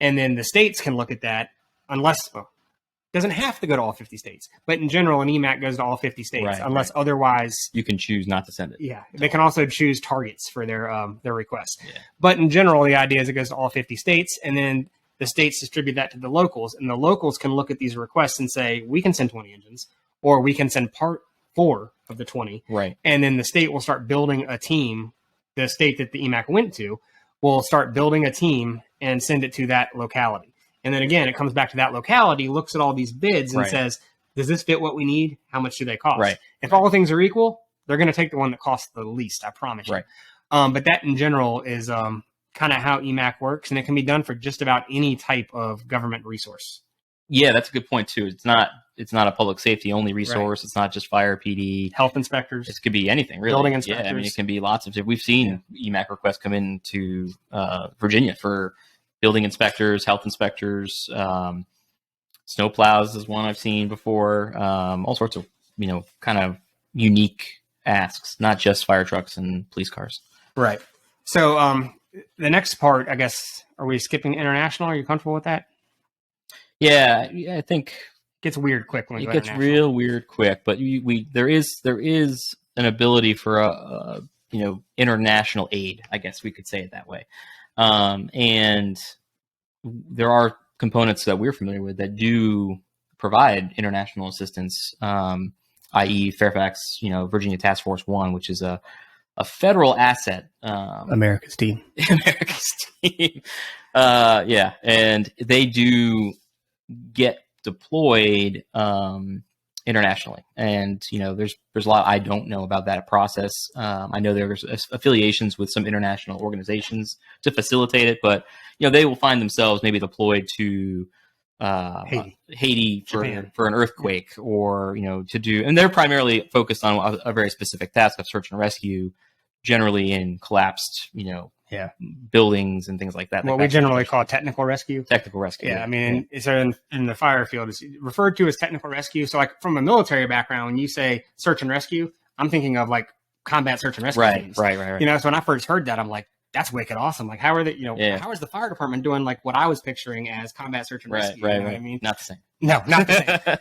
And then the states can look at that it doesn't have to go to all 50 states. But in general, an EMAC goes to all 50 states unless otherwise. You can choose not to send it. Yeah. They can also choose targets for their request. Yeah. But in general, the idea is it goes to all 50 states. And then the states distribute that to the locals. And the locals can look at these requests and say, we can send 20 engines. Or we can send part 4 of the 20. Right. And then the state will start building a team. The state that the EMAC went to will start building a team and send it to that locality. And then again, it comes back to that locality, looks at all these bids and says, does this fit what we need? How much do they cost? Right. If all things are equal, they're going to take the one that costs the least, I promise you. Right. But that in general is kind of how EMAC works. And it can be done for just about any type of government resource. Yeah, that's a good point too. It's not a public safety only resource. Right. It's not just fire, PD, health inspectors. It could be anything, really. Building inspectors. Yeah, I mean, it can be lots of. We've seen EMAC requests come into Virginia for building inspectors, health inspectors, snow plows is one I've seen before. All sorts of kind of unique asks, not just fire trucks and police cars. Right. So the next part, I guess, are we skipping international? Are you comfortable with that? Yeah, I think it gets weird quick when it gets real weird quick. But there is an ability for international aid, I guess we could say it that way, and there are components that we're familiar with that do provide international assistance, i.e., Fairfax, Virginia Task Force 1, which is a federal asset. America's team. And they do get deployed internationally, and there's a lot I don't know about that process. I know there's affiliations with some international organizations to facilitate it, but they will find themselves maybe deployed to Haiti for an earthquake, or to do, and they're primarily focused on a very specific task of search and rescue, generally in collapsed buildings and things like that. What we generally call technical rescue. Technical rescue. Yeah, I mean, it's in the fire field. It's referred to as technical rescue. So, like, from a military background, when you say search and rescue, I'm thinking of like combat search and rescue teams. Right. So when I first heard that, I'm like, that's wicked awesome. Like, how are they? How is the fire department doing like what I was picturing as combat search and rescue? Right. What I mean, not the same. No, not the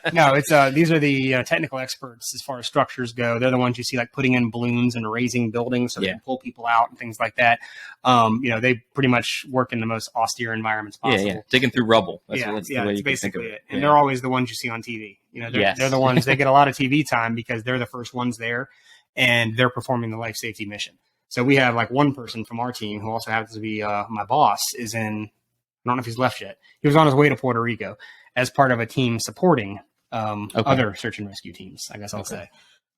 same. No, it's these are the technical experts as far as structures go. They're the ones you see like putting in balloons and raising buildings so they can pull people out and things like that. They pretty much work in the most austere environments possible. Yeah. Digging through rubble. That's the way you basically think of it. And they're always the ones you see on TV. They're the ones, they get a lot of TV time because they're the first ones there and they're performing the life safety mission. So we have like one person from our team who also happens to be my boss is in, I don't know if he's left yet. He was on his way to Puerto Rico as part of a team supporting other search and rescue teams, I guess I'll say.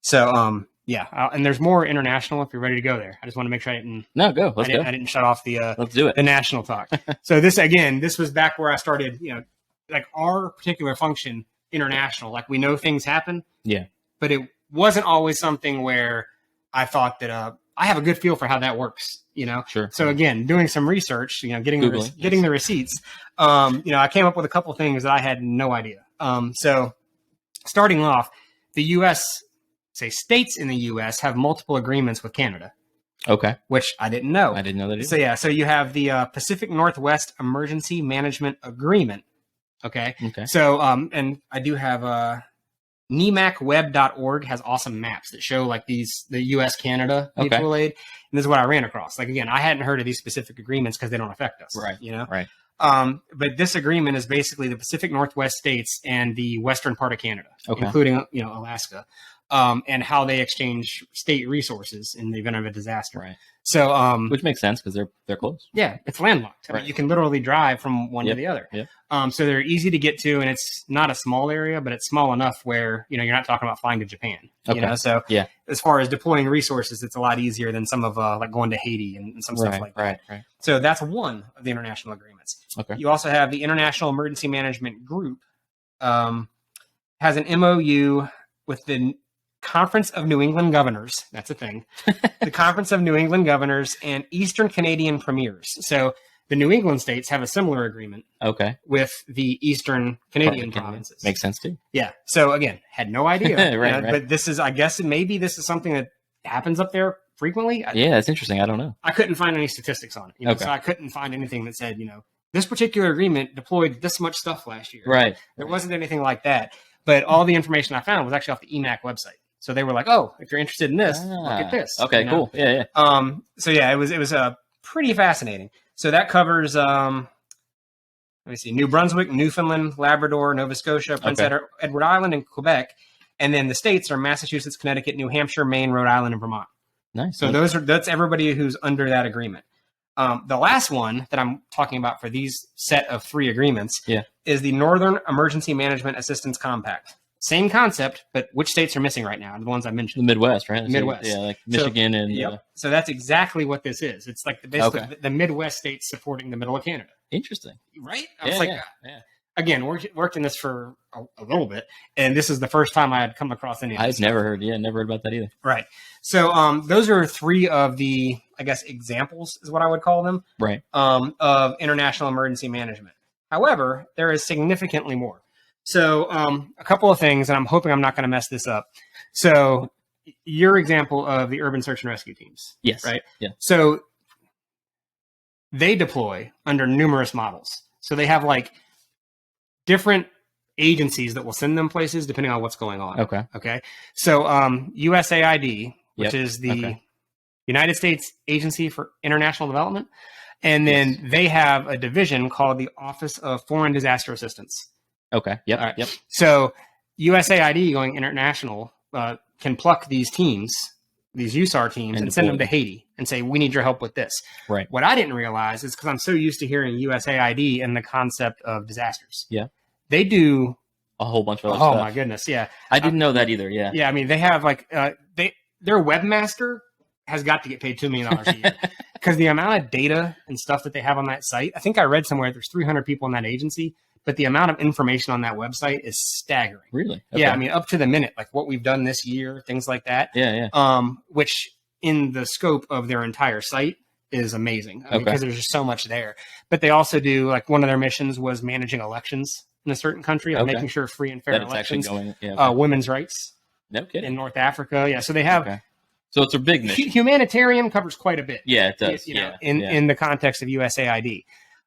So, and there's more international if you're ready to go there. I just want to make sure I didn't. No, go. Let's go. I didn't shut off the Let's do it. The national talk. So this was back where I started, like our particular function, international, like we know things happen. Yeah. But it wasn't always something where I thought that I have a good feel for how that works, Sure. So again, doing some research, getting the receipts, I came up with a couple things that I had no idea. So starting off, the U.S., states in the U.S. have multiple agreements with Canada. Okay. Which I didn't know. I didn't know that either. So you have the Pacific Northwest Emergency Management Agreement. Okay. So, and I do have NEMACweb.org has awesome maps that show like the U.S.-Canada mutual aid. And this is what I ran across. Like, again, I hadn't heard of these specific agreements because they don't affect us. Right. Right. But this agreement is basically the Pacific Northwest states and the western part of Canada, including Alaska, and how they exchange state resources in the event of a disaster. Right. So, which makes sense because they're close. Yeah, it's landlocked. I mean, you can literally drive from one to the other. Yep. So they're easy to get to, and it's not a small area, but it's small enough where you're not talking about flying to Japan. So as far as deploying resources, it's a lot easier than some of like going to Haiti and some stuff like that. Right. So that's one of the international agreements. Okay. You also have the International Emergency Management Group, has an MOU with the Conference of New England Governors. That's a thing. The Conference of New England Governors and Eastern Canadian Premiers. So the New England states have a similar agreement. With the Eastern Canadian provinces. Makes sense too. Yeah. So again, had no idea. Right. But this is, I guess, maybe this is something that happens up there frequently. Yeah, it's interesting. I don't know. I couldn't find any statistics on it. So I couldn't find anything that said, this particular agreement deployed this much stuff last year. Right. There wasn't anything like that. But all the information I found was actually off the EMAC website. So they were like, "Oh, if you're interested in this, look at this." Okay, cool. Yeah. So yeah, it was pretty fascinating. So that covers let me see, New Brunswick, Newfoundland, Labrador, Nova Scotia, Prince Edward Island, and Quebec, and then the states are Massachusetts, Connecticut, New Hampshire, Maine, Rhode Island, and Vermont. Nice. So that's everybody who's under that agreement. The last one that I'm talking about for these set of 3 agreements is the Northern Emergency Management Assistance Compact. Same concept, but which states are missing right now? The ones I mentioned. The Midwest, right? The Midwest. Yeah, like Michigan So that's exactly what this is. It's like basically the Midwest states supporting the middle of Canada. Interesting. Right? I was again, worked in this for a little bit, and this is the first time I had come across any of this. I've never heard about that either. Right. So those are 3 of the, I guess, examples is what I would call them. Right. Of international emergency management. However, there is significantly more. So a couple of things, and I'm hoping I'm not going to mess this up. So your example of the urban search and rescue teams. Yes. Right? Yeah. So they deploy under numerous models. So they have like different agencies that will send them places depending on what's going on. Okay. So USAID, which is the United States Agency for International Development. And then they have a division called the Office of Foreign Disaster Assistance. Okay. Yep. All right. Yep. So USAID going international can pluck these teams, these USAR teams, and send them to Haiti and say, "We need your help with this." Right. What I didn't realize is because I'm so used to hearing USAID and the concept of disasters. Yeah. They do a whole bunch of other stuff. Oh my goodness. Yeah. I didn't know that either. Yeah. Yeah. I mean, they have like their webmaster has got to get paid $2 million a year because the amount of data and stuff that they have on that site. I think I read somewhere there's 300 people in that agency. But the amount of information on that website is staggering. Really? Okay. Yeah, I mean, up to the minute, like what we've done this year, things like that. Yeah. Which in the scope of their entire site is amazing because there's just so much there. But they also do, like one of their missions was managing elections in a certain country, making sure free and fair elections, women's rights. No kidding. In North Africa. Yeah, so they have... So it's a big mission. Humanitarian covers quite a bit. Yeah, it does. In the context of USAID.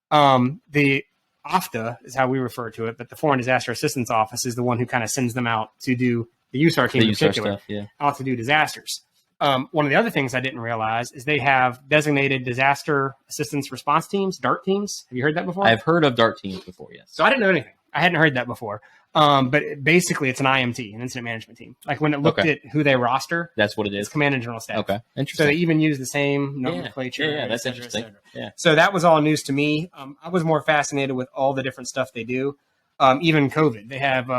The OFTA is how we refer to it, but the Foreign Disaster Assistance Office is the one who kind of sends them out to do the USAR team in particular, out to do disasters. One of the other things I didn't realize is they have designated disaster assistance response teams, DART teams. Have you heard that before? I've heard of DART teams before, yes. So I didn't know anything. I hadn't heard that before. But basically, it's an IMT, an incident management team. Like when it looked at who they roster, that's what it is. It's command and general staff. Okay, interesting. So they even use the same nomenclature. Yeah, that's interesting. Yeah. So that was all news to me. I was more fascinated with all the different stuff they do. Even COVID, they have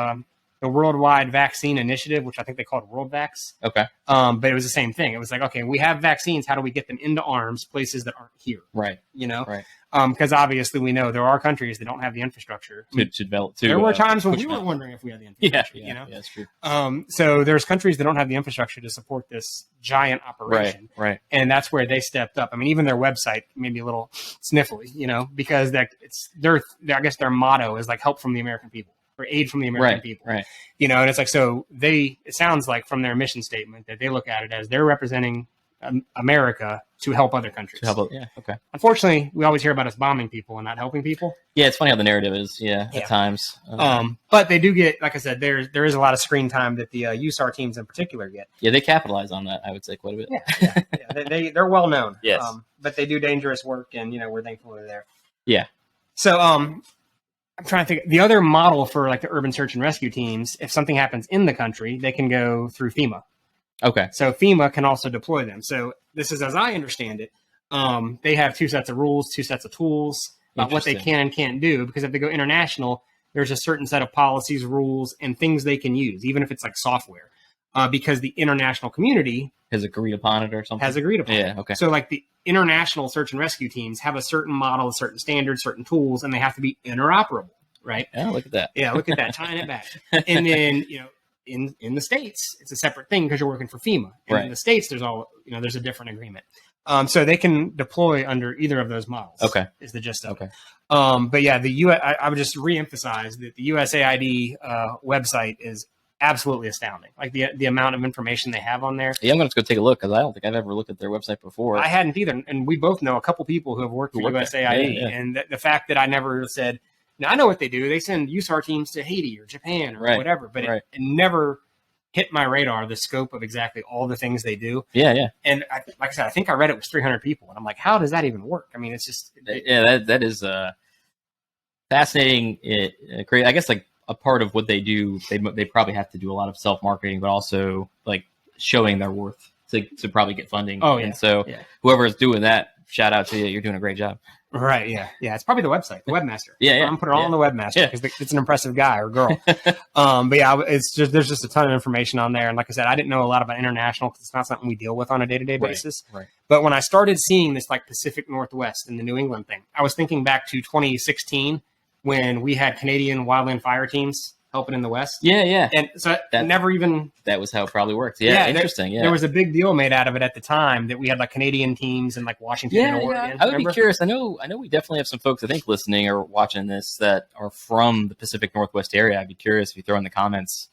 the Worldwide Vaccine Initiative, which I think they called WorldVax. Okay. But it was the same thing. It was like, okay, we have vaccines. How do we get them into arms, places that aren't here? Right. Right. Because obviously we know there are countries that don't have the infrastructure to develop. There were times when we were wondering if we had the infrastructure. Yeah, that's true. So there's countries that don't have the infrastructure to support this giant operation. Right. And that's where they stepped up. I mean, even their website made me a little sniffly, because it's I guess their motto is like help from the American people or aid from the American people. Right. And it's like, so it sounds like from their mission statement that they look at it as they're representing America to help other countries. Okay. Unfortunately, we always hear about us bombing people and not helping people. Yeah, it's funny how the narrative is. At times. But they do get, like I said, there is a lot of screen time that the USAR teams in particular get. Yeah, they capitalize on that. I would say quite a bit. Yeah. They're well known. Yes. But they do dangerous work, and we're thankful they're there. Yeah. So I'm trying to think. The other model for like the urban search and rescue teams, if something happens in the country, they can go through FEMA. Okay. So FEMA can also deploy them. So this is, as I understand it, they have two sets of rules, two sets of tools about what they can and can't do. Because if they go international, there's a certain set of policies, rules, and things they can use, even if it's like software. Because the international community has agreed upon it or something. Has agreed upon it. Yeah. Okay. So like the international search and rescue teams have a certain model, certain standards, certain tools, and they have to be interoperable, right? Yeah. Look at that. Yeah. Look at that. Tying it back. And then, in the States, it's a separate thing because you're working for FEMA. And in the States, there's a different agreement. So they can deploy under either of those models. Okay. Is the gist of it. But yeah, I would just reemphasize that the USAID website is absolutely astounding. Like the amount of information they have on there. Yeah, I'm going to go take a look because I don't think I've ever looked at their website before. I hadn't either. And we both know a couple people who have worked for USAID. Yeah. And the fact that I never said, now, I know what they do. They send USAR teams to Haiti or Japan or whatever, but it never hit my radar, the scope of exactly all the things they do. Yeah. And like I said, I think I read it was 300 people. And I'm like, how does that even work? I mean, it's just... that is fascinating. I guess like a part of what they do, they probably have to do a lot of self-marketing, but also like showing their worth to probably get funding. Oh, yeah. And so whoever is doing that, shout out to you. You're doing a great job. Right. Yeah. Yeah. It's probably the website, the webmaster. Yeah. I'm putting it all on the webmaster because it's an impressive guy or girl. But yeah, there's just a ton of information on there. And like I said, I didn't know a lot about international because it's not something we deal with on a day-to-day basis. Right. But when I started seeing this like Pacific Northwest and the New England thing, I was thinking back to 2016 when we had Canadian wildland fire teams helping in the West. Yeah. And so that was how it probably worked. Yeah. Interesting. There was a big deal made out of it at the time that we had like Canadian teams in like Washington and Oregon. I would be curious. I know we definitely have some folks I think listening or watching this that are from the Pacific Northwest area. I'd be curious if you throw in the comments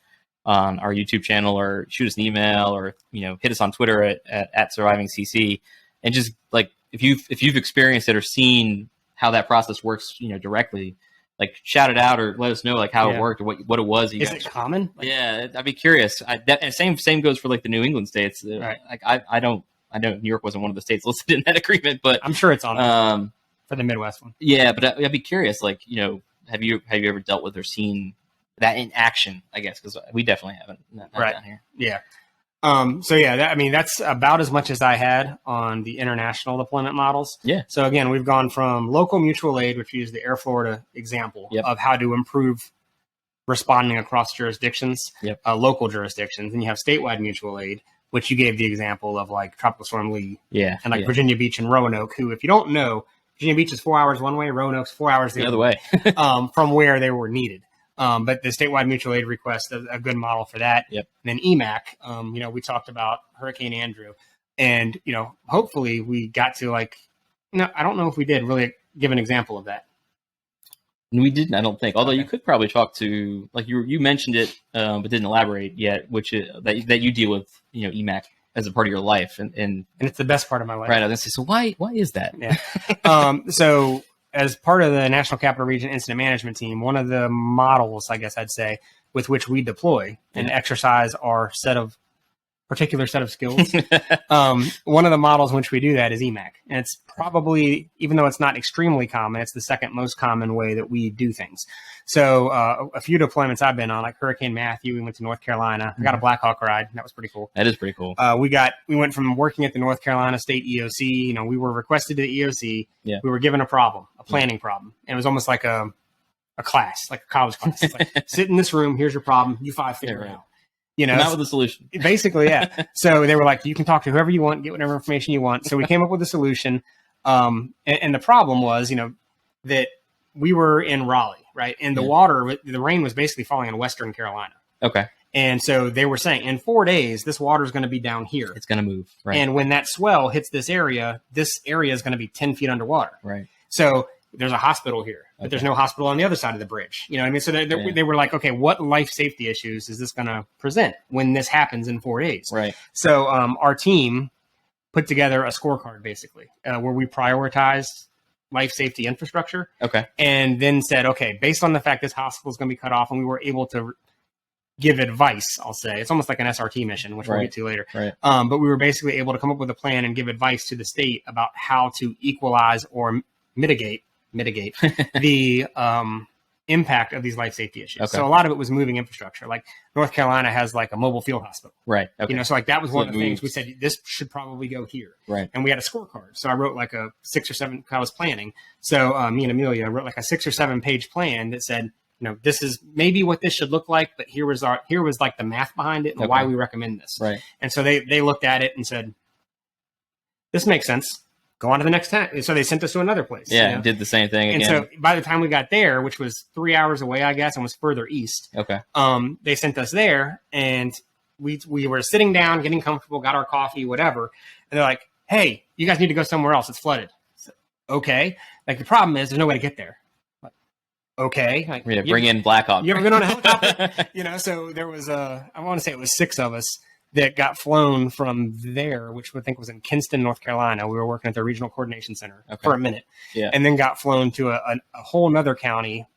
on our YouTube channel or shoot us an email or hit us on Twitter at survivingcc and just like if you've experienced it or seen how that process works directly. Like shout it out or let us know like how it worked or what it was. Is it common? I'd be curious. And same goes for like the New England states. Right. Like I know New York wasn't one of the states listed in that agreement, but I'm sure it's on for the Midwest one. Yeah, but I'd be curious. Like have you ever dealt with or seen that in action? I guess because we definitely haven't. Not down here. Yeah. So yeah, that's about as much as I had on the international deployment models. Yeah. So again, we've gone from local mutual aid, which we use the Air Florida example of how to improve responding across jurisdictions, local jurisdictions, and you have statewide mutual aid, which you gave the example of like Tropical Storm Lee, and like Virginia Beach and Roanoke, who, if you don't know, Virginia Beach is 4 hours one way, Roanoke's 4 hours the other way, from where they were needed. But the statewide mutual aid request is a good model for that. Yep. And then EMAC, we talked about Hurricane Andrew, and hopefully we got to I don't know if we did really give an example of that. We didn't, I don't think. Although you could probably talk to like you mentioned it, but didn't elaborate yet, which is that you deal with EMAC as a part of your life, and it's the best part of my life. Right. I was gonna say, so why is that? Yeah. So as part of the National Capital Region Incident Management Team, one of the models, I guess I'd say, with which we deploy and exercise our particular set of skills, one of the models in which we do that is EMAC. And it's probably, even though it's not extremely common, it's the second most common way that we do things. So a few deployments I've been on, like Hurricane Matthew, we went to North Carolina. I got a Black Hawk ride. That was pretty cool. That is pretty cool. We went from working at the North Carolina State EOC. We were requested to the EOC. Yeah. We were given a problem, a planning problem. And it was almost like a class, like a college class. It's like, sit in this room. Here's your problem. You five figure it out. Come out with a solution. Basically, yeah. So they were like, you can talk to whoever you want, get whatever information you want. So we came up with a solution. And the problem was, that we were in Raleigh, right? And the rain was basically falling in Western Carolina. Okay. And so they were saying, in 4 days, this water is going to be down here. It's going to move. Right. And when that swell hits this area is going to be 10 feet underwater. Right. So there's a hospital here, but there's no hospital on the other side of the bridge. You know what I mean? So they were like, okay, what life safety issues is this going to present when this happens in 4 days? Right. So our team put together a scorecard, basically, where we prioritized life safety infrastructure. Okay. And then said, okay, based on the fact this hospital is going to be cut off, and we were able to give advice, I'll say. It's almost like an SRT mission, which we'll get to later. Right. But we were basically able to come up with a plan and give advice to the state about how to equalize or mitigate mitigate the impact of these life safety issues. Okay. So a lot of it was moving infrastructure. Like North Carolina has like a mobile field hospital. Right. Okay. You know, so like that was one of the moves. things we said, this should probably go here. Right. And we had a scorecard. So I wrote like a 6 or 7, I was planning. So me and Amelia wrote like a 6 or 7 page plan that said, you know, this is maybe what this should look like, but here was like the math behind it and why we recommend this. Right. And so they looked at it and said, this makes sense. Go on to the next town. So they sent us to another place. Yeah, you know? did the same thing again. And so by the time we got there, which was 3 hours away, I guess, and was further east, okay. They sent us there, and we were sitting down, getting comfortable, got our coffee, whatever. And they're like, hey, you guys need to go somewhere else. It's flooded. So, okay. Like, the problem is there's no way to get there. Like, okay. Like, yeah, bring in Blackhawk. You ever been on a helicopter? You know, so there was, I want to say it was 6 of us that got flown from there, which I think was in Kinston, North Carolina. We were working at the Regional Coordination Center for a minute, and then got flown to a whole nother county,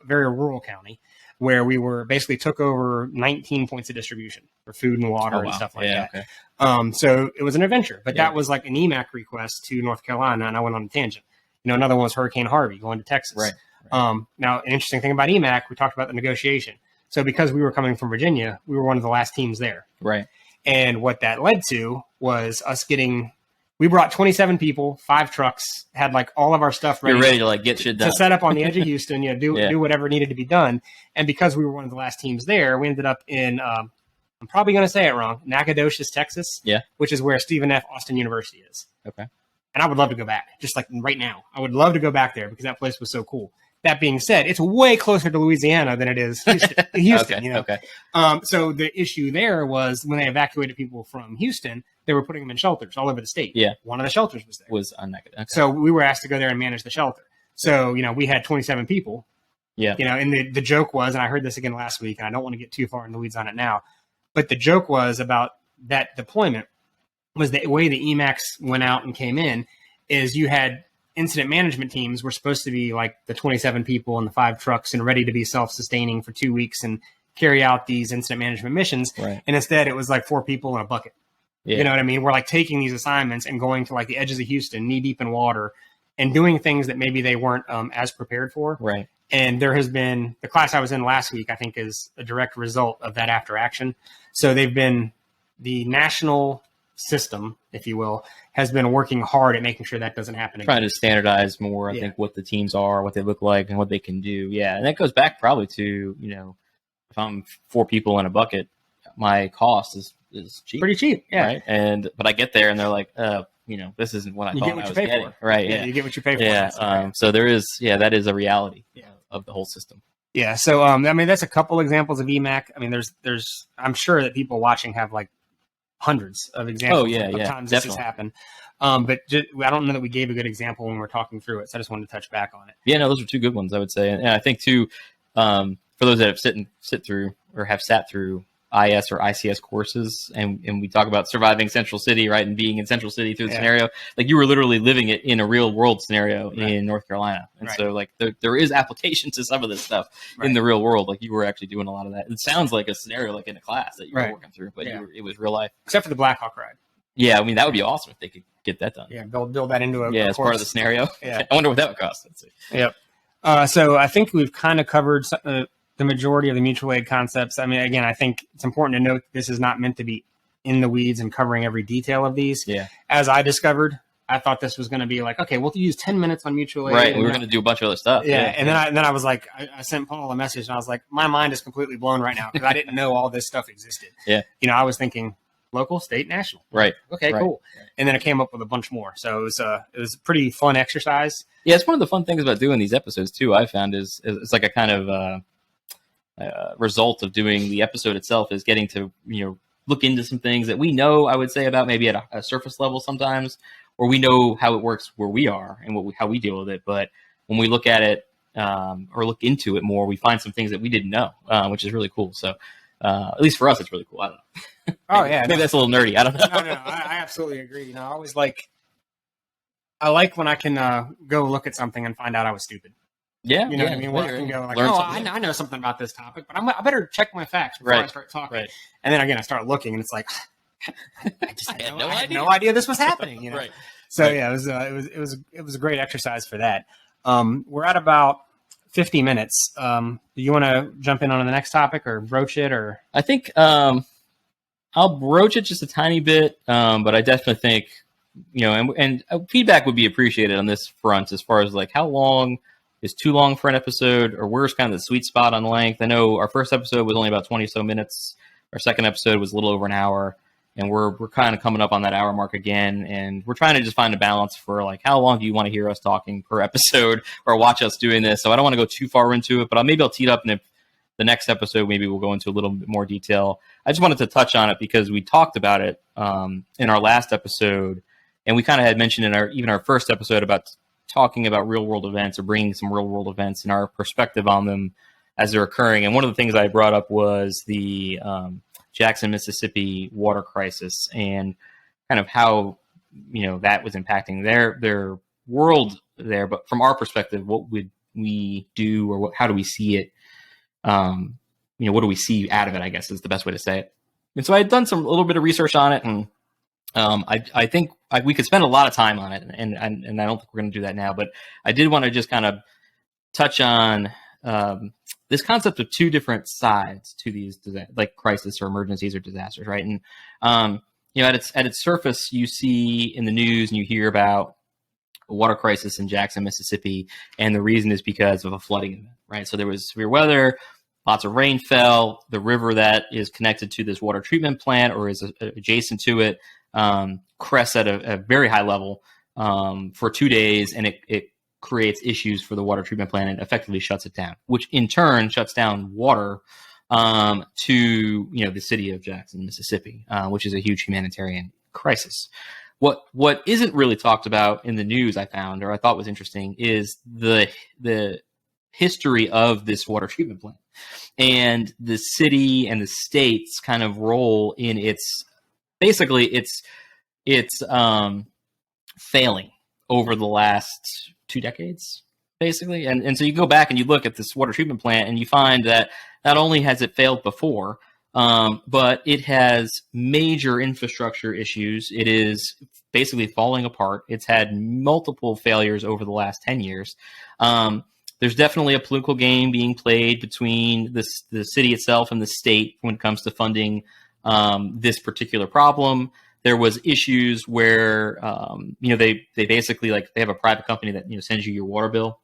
very rural county, where we were basically took over 19 points of distribution for food and water and stuff like that. Okay. So it was an adventure, but that was like an EMAC request to North Carolina, and I went on a tangent. You know, another one was Hurricane Harvey going to Texas. Right. Now, an interesting thing about EMAC, we talked about the negotiation. So because we were coming from Virginia, we were one of the last teams there. Right. And what that led to was us we brought 27 people, 5 trucks, had like all of our stuff ready. You're ready to like get shit done. To set up on the edge of Houston, you know, do whatever needed to be done. And because we were one of the last teams there, we ended up in, I'm probably going to say it wrong, Nacogdoches, Texas, which is where Stephen F. Austin University is. Okay. And I would love to go back, just like right now. I would love to go back there because that place was so cool. That being said, it's way closer to Louisiana than it is Houston. Okay, you know? okay. So the issue there was when they evacuated people from Houston, they were putting them in shelters all over the state. Yeah. One of the shelters was there. Was on that. Okay. So we were asked to go there and manage the shelter. So, you know, we had 27 people. Yeah. You know, and the joke was, and I heard this again last week, and I don't want to get too far in the weeds on it now, but the joke was about that deployment was the way the EMACs went out and came in is you had incident management teams were supposed to be like the 27 people and the 5 trucks and ready to be self-sustaining for 2 weeks and carry out these incident management missions. Right. And instead it was like 4 people in a bucket. Yeah. You know what I mean? We're like taking these assignments and going to like the edges of Houston, knee deep in water, and doing things that maybe they weren't as prepared for. Right. And there has been the class I was in last week, I think is a direct result of that after action. So they've been the national system, if you will, has been working hard at making sure that doesn't happen again. Trying to standardize more, I think, what the teams are, what they look like, and what they can do. Yeah, and that goes back probably to, you know, if I'm 4 people in a bucket, my cost is cheap. Pretty cheap, yeah. Right? But I get there and they're like, you know, this isn't what I thought I was getting. Right, yeah. You get what you pay for. Yeah, so there is, that is a reality of the whole system. Yeah, so, I mean, that's a couple examples of EMAC. I mean, there's I'm sure that people watching have like hundreds of examples of times this has happened. But I don't know that we gave a good example when we were talking through it, so I just wanted to touch back on it. Yeah, no, those are 2 good ones, I would say. And I think, too, for those that have sit through or have sat through IS or ICS courses, and we talk about surviving Central City, right, and being in Central City through the scenario, like you were literally living it in a real world scenario in North Carolina. And so like there is application to some of this stuff in the real world. Like you were actually doing a lot of that. It sounds like a scenario like in a class that you were working through, but it was real life. Except for the Blackhawk ride. Yeah, I mean, that would be awesome if they could get that done. Yeah, build that into a as part of the scenario. Yeah. I wonder what that would cost. Let's see. Yep. So I think we've kind of covered the majority of the mutual aid concepts. I mean, again, I think it's important to note this is not meant to be in the weeds and covering every detail of these. Yeah. As I discovered, I thought this was going to be like, okay, we'll use 10 minutes on mutual aid. Right. We were going to do a bunch of other stuff. Yeah. And then I was like, I sent Paul a message and I was like, my mind is completely blown right now because I didn't know all this stuff existed. Yeah. You know, I was thinking local, state, national. Right. Okay, cool. And then I came up with a bunch more. So it was a pretty fun exercise. Yeah. It's one of the fun things about doing these episodes too, I found is it's like a kind of, result of doing the episode itself is getting to, you know, look into some things that we know, I would say, about maybe at a surface level sometimes, or we know how it works where we are and how we deal with it. But when we look at it or look into it more, we find some things that we didn't know, which is really cool. So at least for us, it's really cool. I don't know. Oh, yeah. Maybe that's a little nerdy. I don't know. No. I absolutely agree. You know, I like when I can go look at something and find out I was stupid. Yeah, you know what I mean. Where I can go like, I know something about this topic, but I better check my facts before I start talking. Right. And then again, I start looking, and it's like, I had no idea this was happening. You know. Right. So yeah, it was a great exercise for that. We're at about 50 minutes. Do you want to jump in on the next topic or broach it? Or I think I'll broach it just a tiny bit, but I definitely think, and feedback would be appreciated on this front as far as like how long is too long for an episode, or where's kind of the sweet spot on length. I know our first episode was only about 20 so minutes. Our second episode was a little over an hour, and we're kind of coming up on that hour mark again. And we're trying to just find a balance for like how long do you want to hear us talking per episode or watch us doing this. So I don't want to go too far into it, but maybe I'll tee it up, and if the next episode maybe we'll go into a little bit more detail. I just wanted to touch on it because we talked about it in our last episode, and we kind of had mentioned in our first episode about talking about real world events or bringing some real world events and our perspective on them as they're occurring. And one of the things I brought up was the Jackson, Mississippi water crisis and kind of how, that was impacting their world there. But from our perspective, what would we do, or how do we see it? What do we see out of it, I guess is the best way to say it. And so I had done a little bit of research on it, and I think we could spend a lot of time on it, and I don't think we're going to do that now, but I did want to just kind of touch on this concept of two different sides to these like crisis or emergencies or disasters, right? And at its surface, you see in the news and you hear about a water crisis in Jackson, Mississippi, and the reason is because of a flooding event, right? So there was severe weather, lots of rain fell, the river that is connected to this water treatment plant or is adjacent to it crests at a very high level for 2 days, and it creates issues for the water treatment plant and effectively shuts it down, which in turn shuts down water to the city of Jackson, Mississippi, which is a huge humanitarian crisis. What isn't really talked about in the news, I found, or I thought was interesting, is the history of this water treatment plant and the city and the state's kind of role in its failing over the last 2 decades, basically. And so you go back and you look at this water treatment plant and you find that not only has it failed before, but it has major infrastructure issues. It is basically falling apart. It's had multiple failures over the last 10 years. There's definitely a political game being played between the city itself and the state when it comes to funding this particular problem. There was issues where they basically they have a private company that sends you your water bill.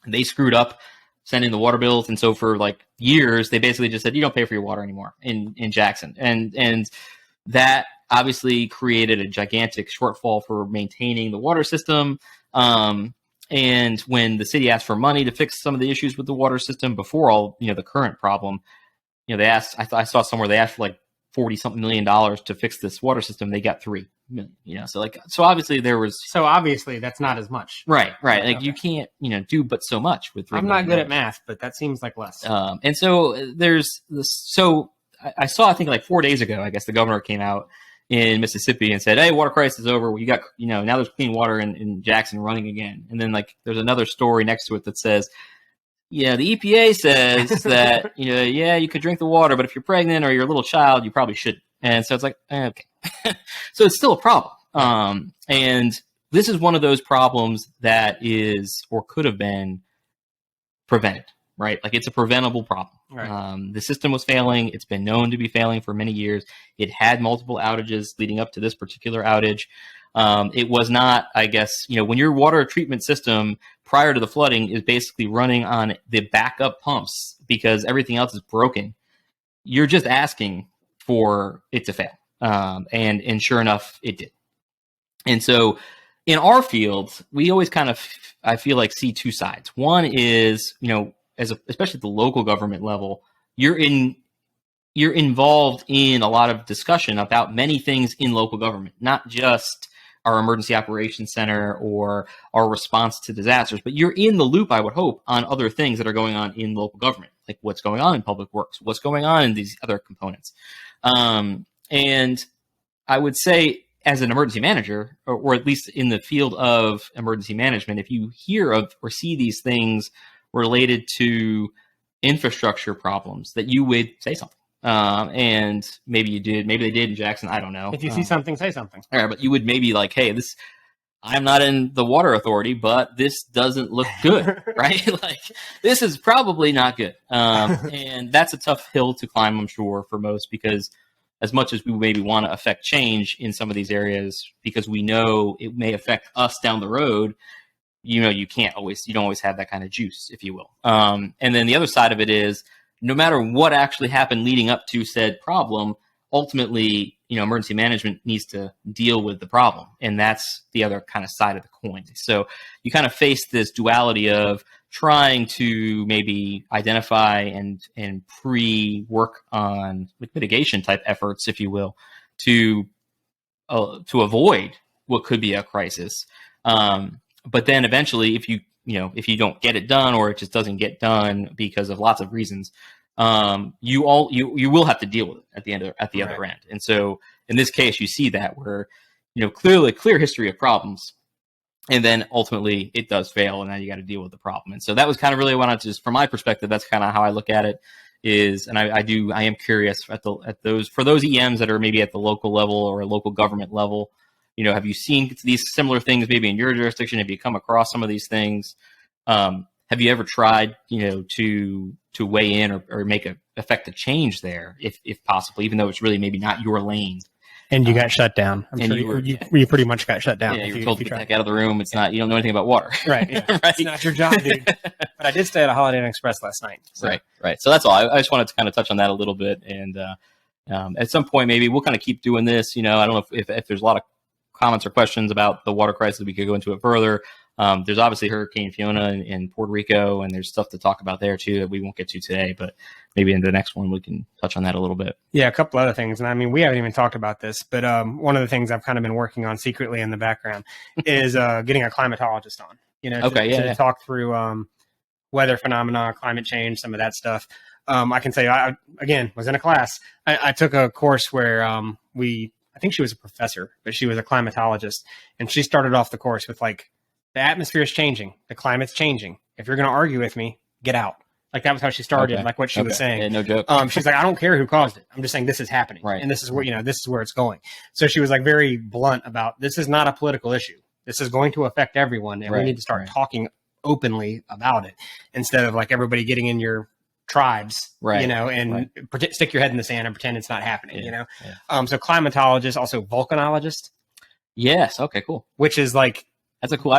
They screwed up sending the water bills, and so for years they basically just said you don't pay for your water anymore in Jackson, and that obviously created a gigantic shortfall for maintaining the water system. And when the city asked for money to fix some of the issues with the water system before all the current problem, they asked. I saw somewhere they asked for $40-something million to fix this water system. They got $3 million. So obviously there was. So obviously that's not as much. Right. Okay. You can't do but so much with. I'm not good at math, but that seems like less. And so there's this. So I saw, I think 4 days ago, I guess the governor came out in Mississippi and said, "Hey, water crisis is over. You got now there's clean water in Jackson running again." And then there's another story next to it that says, the EPA says that, you could drink the water, but if you're pregnant or you're a little child, you probably shouldn't. And so it's okay. So it's still a problem. And this is one of those problems that is, or could have been, prevented, right? It's a preventable problem. Right. The system was failing. It's been known to be failing for many years. It had multiple outages leading up to this particular outage. It was not, I guess, when your water treatment system prior to the flooding is basically running on the backup pumps because everything else is broken, you're just asking for it to fail. And sure enough, it did. And so in our field, we always kind of, I feel see two sides. One is, especially at the local government level, you're involved in a lot of discussion about many things in local government, not just our emergency operations center or our response to disasters, but you're in the loop, I would hope, on other things that are going on in local government, like what's going on in public works, what's going on in these other components. And I would say as an emergency manager, or at least in the field of emergency management, if you hear of or see these things related to infrastructure problems, that you would say something. And maybe you did, maybe they did in Jackson. I don't know. If you see something, say something. All right, but you would maybe hey, this, I'm not in the water authority, but this doesn't look good, right? Like, this is probably not good. And that's a tough hill to climb, I'm sure, for most, because as much as we maybe want to affect change in some of these areas, because we know it may affect us down the road, you don't always have that kind of juice, if you will. And then the other side of it is, no matter what actually happened leading up to said problem, ultimately, emergency management needs to deal with the problem. And that's the other kind of side of the coin. So you kind of face this duality of trying to maybe identify and pre-work on mitigation type efforts, if you will, to avoid what could be a crisis. But then eventually, if you don't get it done, or it just doesn't get done because of lots of reasons, you will have to deal with it at the other end. And so in this case, you see that where, clearly clear history of problems, and then ultimately it does fail, and now you got to deal with the problem. And so that was kind of really what I just, from my perspective, that's kind of how I look at it. And I am curious for those EMs that are maybe at the local level or a local government level. Have you seen these similar things maybe in your jurisdiction? Have you come across some of these things? Have you ever tried, to weigh in or affect a change there, if possible, even though it's really maybe not your lane? And you got shut down. You pretty much got shut down. Yeah, you were told to get the heck out of the room. It's not, you don't know anything about water. Right. Yeah. Right. It's not your job, dude. But I did stay at a Holiday Inn Express last night. So. Right. So that's all. I just wanted to kind of touch on that a little bit. And at some point, maybe we'll kind of keep doing this. I don't know if there's a lot of comments or questions about the water crisis, we could go into it further. There's obviously Hurricane Fiona in Puerto Rico, and there's stuff to talk about there too that we won't get to today, but maybe in the next one we can touch on that a little bit. Yeah, a couple other things. And I mean, we haven't even talked about this, but one of the things I've kind of been working on secretly in the background is getting a climatologist on, to talk through weather phenomena, climate change, some of that stuff. I can tell you, I, again, was in a class. I took a course where I think she was a professor, but she was a climatologist. And she started off the course with like, the atmosphere is changing. The climate's changing. If you're going to argue with me, get out. Like that was how she started, like what she was saying. Yeah, no joke. She's like, I don't care who caused it. I'm just saying this is happening. Right. And this is where, this is where it's going. So she was like very blunt about, this is not a political issue. This is going to affect everyone. And we need to start talking openly about it instead of like everybody getting in your tribes, and stick your head in the sand and pretend it's not happening, So climatologist, also volcanologist. Yes. Okay, cool. Which is like, that's a cool,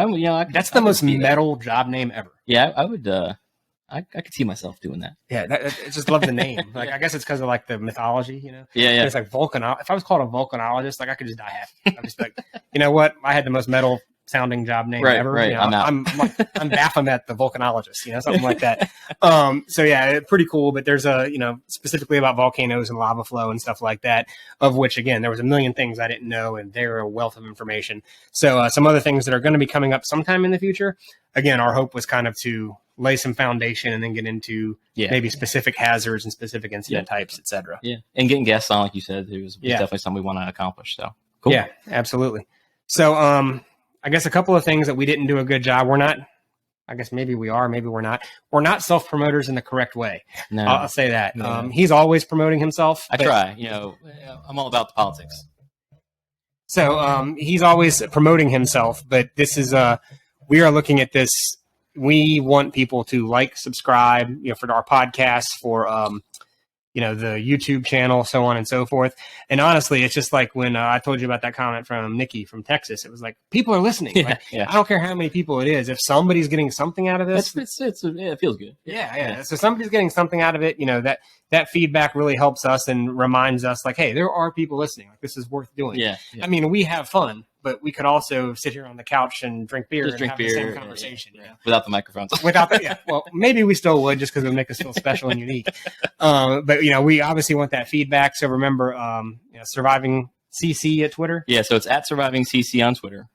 that's the most metal job name ever. Yeah, I would, I could see myself doing that. Yeah, I just love the name. Like, I guess it's because of like the mythology, Yeah. It's like if I was called a volcanologist, like I could just die happy. I'm just like, you know what? I had the most metal sounding job name ever. Right. I'm out. I'm Baphomet the volcanologist, something like that. So yeah, pretty cool. But there's specifically about volcanoes and lava flow and stuff like that, of which again, there was a million things I didn't know, and they're a wealth of information. So some other things that are going to be coming up sometime in the future. Again, our hope was kind of to lay some foundation and then get into maybe specific hazards and specific incident types, et cetera. Yeah. And getting guests on, like you said, is definitely something we want to accomplish. So cool. Yeah, absolutely. So, I guess a couple of things that we didn't do a good job. We're not, I guess maybe we are, maybe we're not. We're not self-promoters in the correct way. No. I'll say that. No. He's always promoting himself. I try, I'm all about the politics. So he's always promoting himself, but this is, we are looking at this. We want people to like, subscribe, for our podcast, for, the YouTube channel, so on and so forth. And honestly, it's just like when I told you about that comment from Nikki from Texas. It was like, people are listening. I don't care how many people it is. If somebody's getting something out of this, it feels good. Yeah. So somebody's getting something out of it. That feedback really helps us and reminds us like, hey, there are people listening. Like, this is worth doing. Yeah. I mean, we have fun, but we could also sit here on the couch and drink beer and have the same conversation. Without the microphones. Well, maybe we still would, just because it would make us feel special and unique. But we obviously want that feedback. So remember, Surviving CC at Twitter. Yeah, so it's at Surviving CC on Twitter,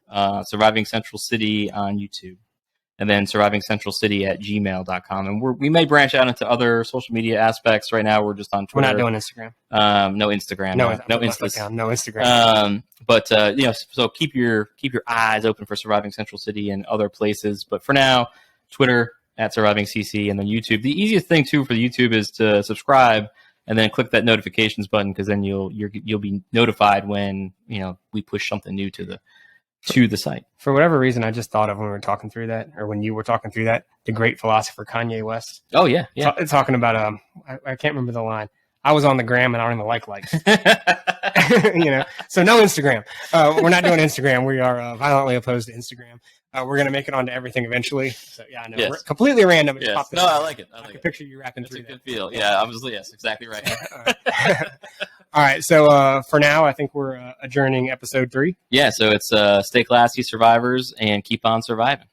Surviving Central City on YouTube, and then survivingcentralcity@gmail.com. And we may branch out into other social media aspects. Right now, we're just on Twitter. We're not doing Instagram. No Instagram. No Insta. No Instagram. But so keep your eyes open for Surviving Central City and other places. But for now, Twitter at Surviving CC, and then YouTube. The easiest thing too for the YouTube is to subscribe and then click that notifications button, because then you'll be notified when we push something new to to the site. For whatever reason, I just thought of when we were talking through that, or when you were talking through that, the great philosopher Kanye West. Oh yeah, yeah. Talking about I can't remember the line. I was on the gram and I don't even like likes. So no Instagram. We're not doing Instagram. We are violently opposed to Instagram. We're going to make it onto everything eventually. So yeah, I know. Yes. We're completely random. It just Yes. popped No, in. I like it. I like it. Picture you rapping It's through a good that. feel. Yeah, yes, exactly right. All right. So for now, I think we're adjourning episode 3. Yeah, so it's stay classy, survivors, and keep on surviving.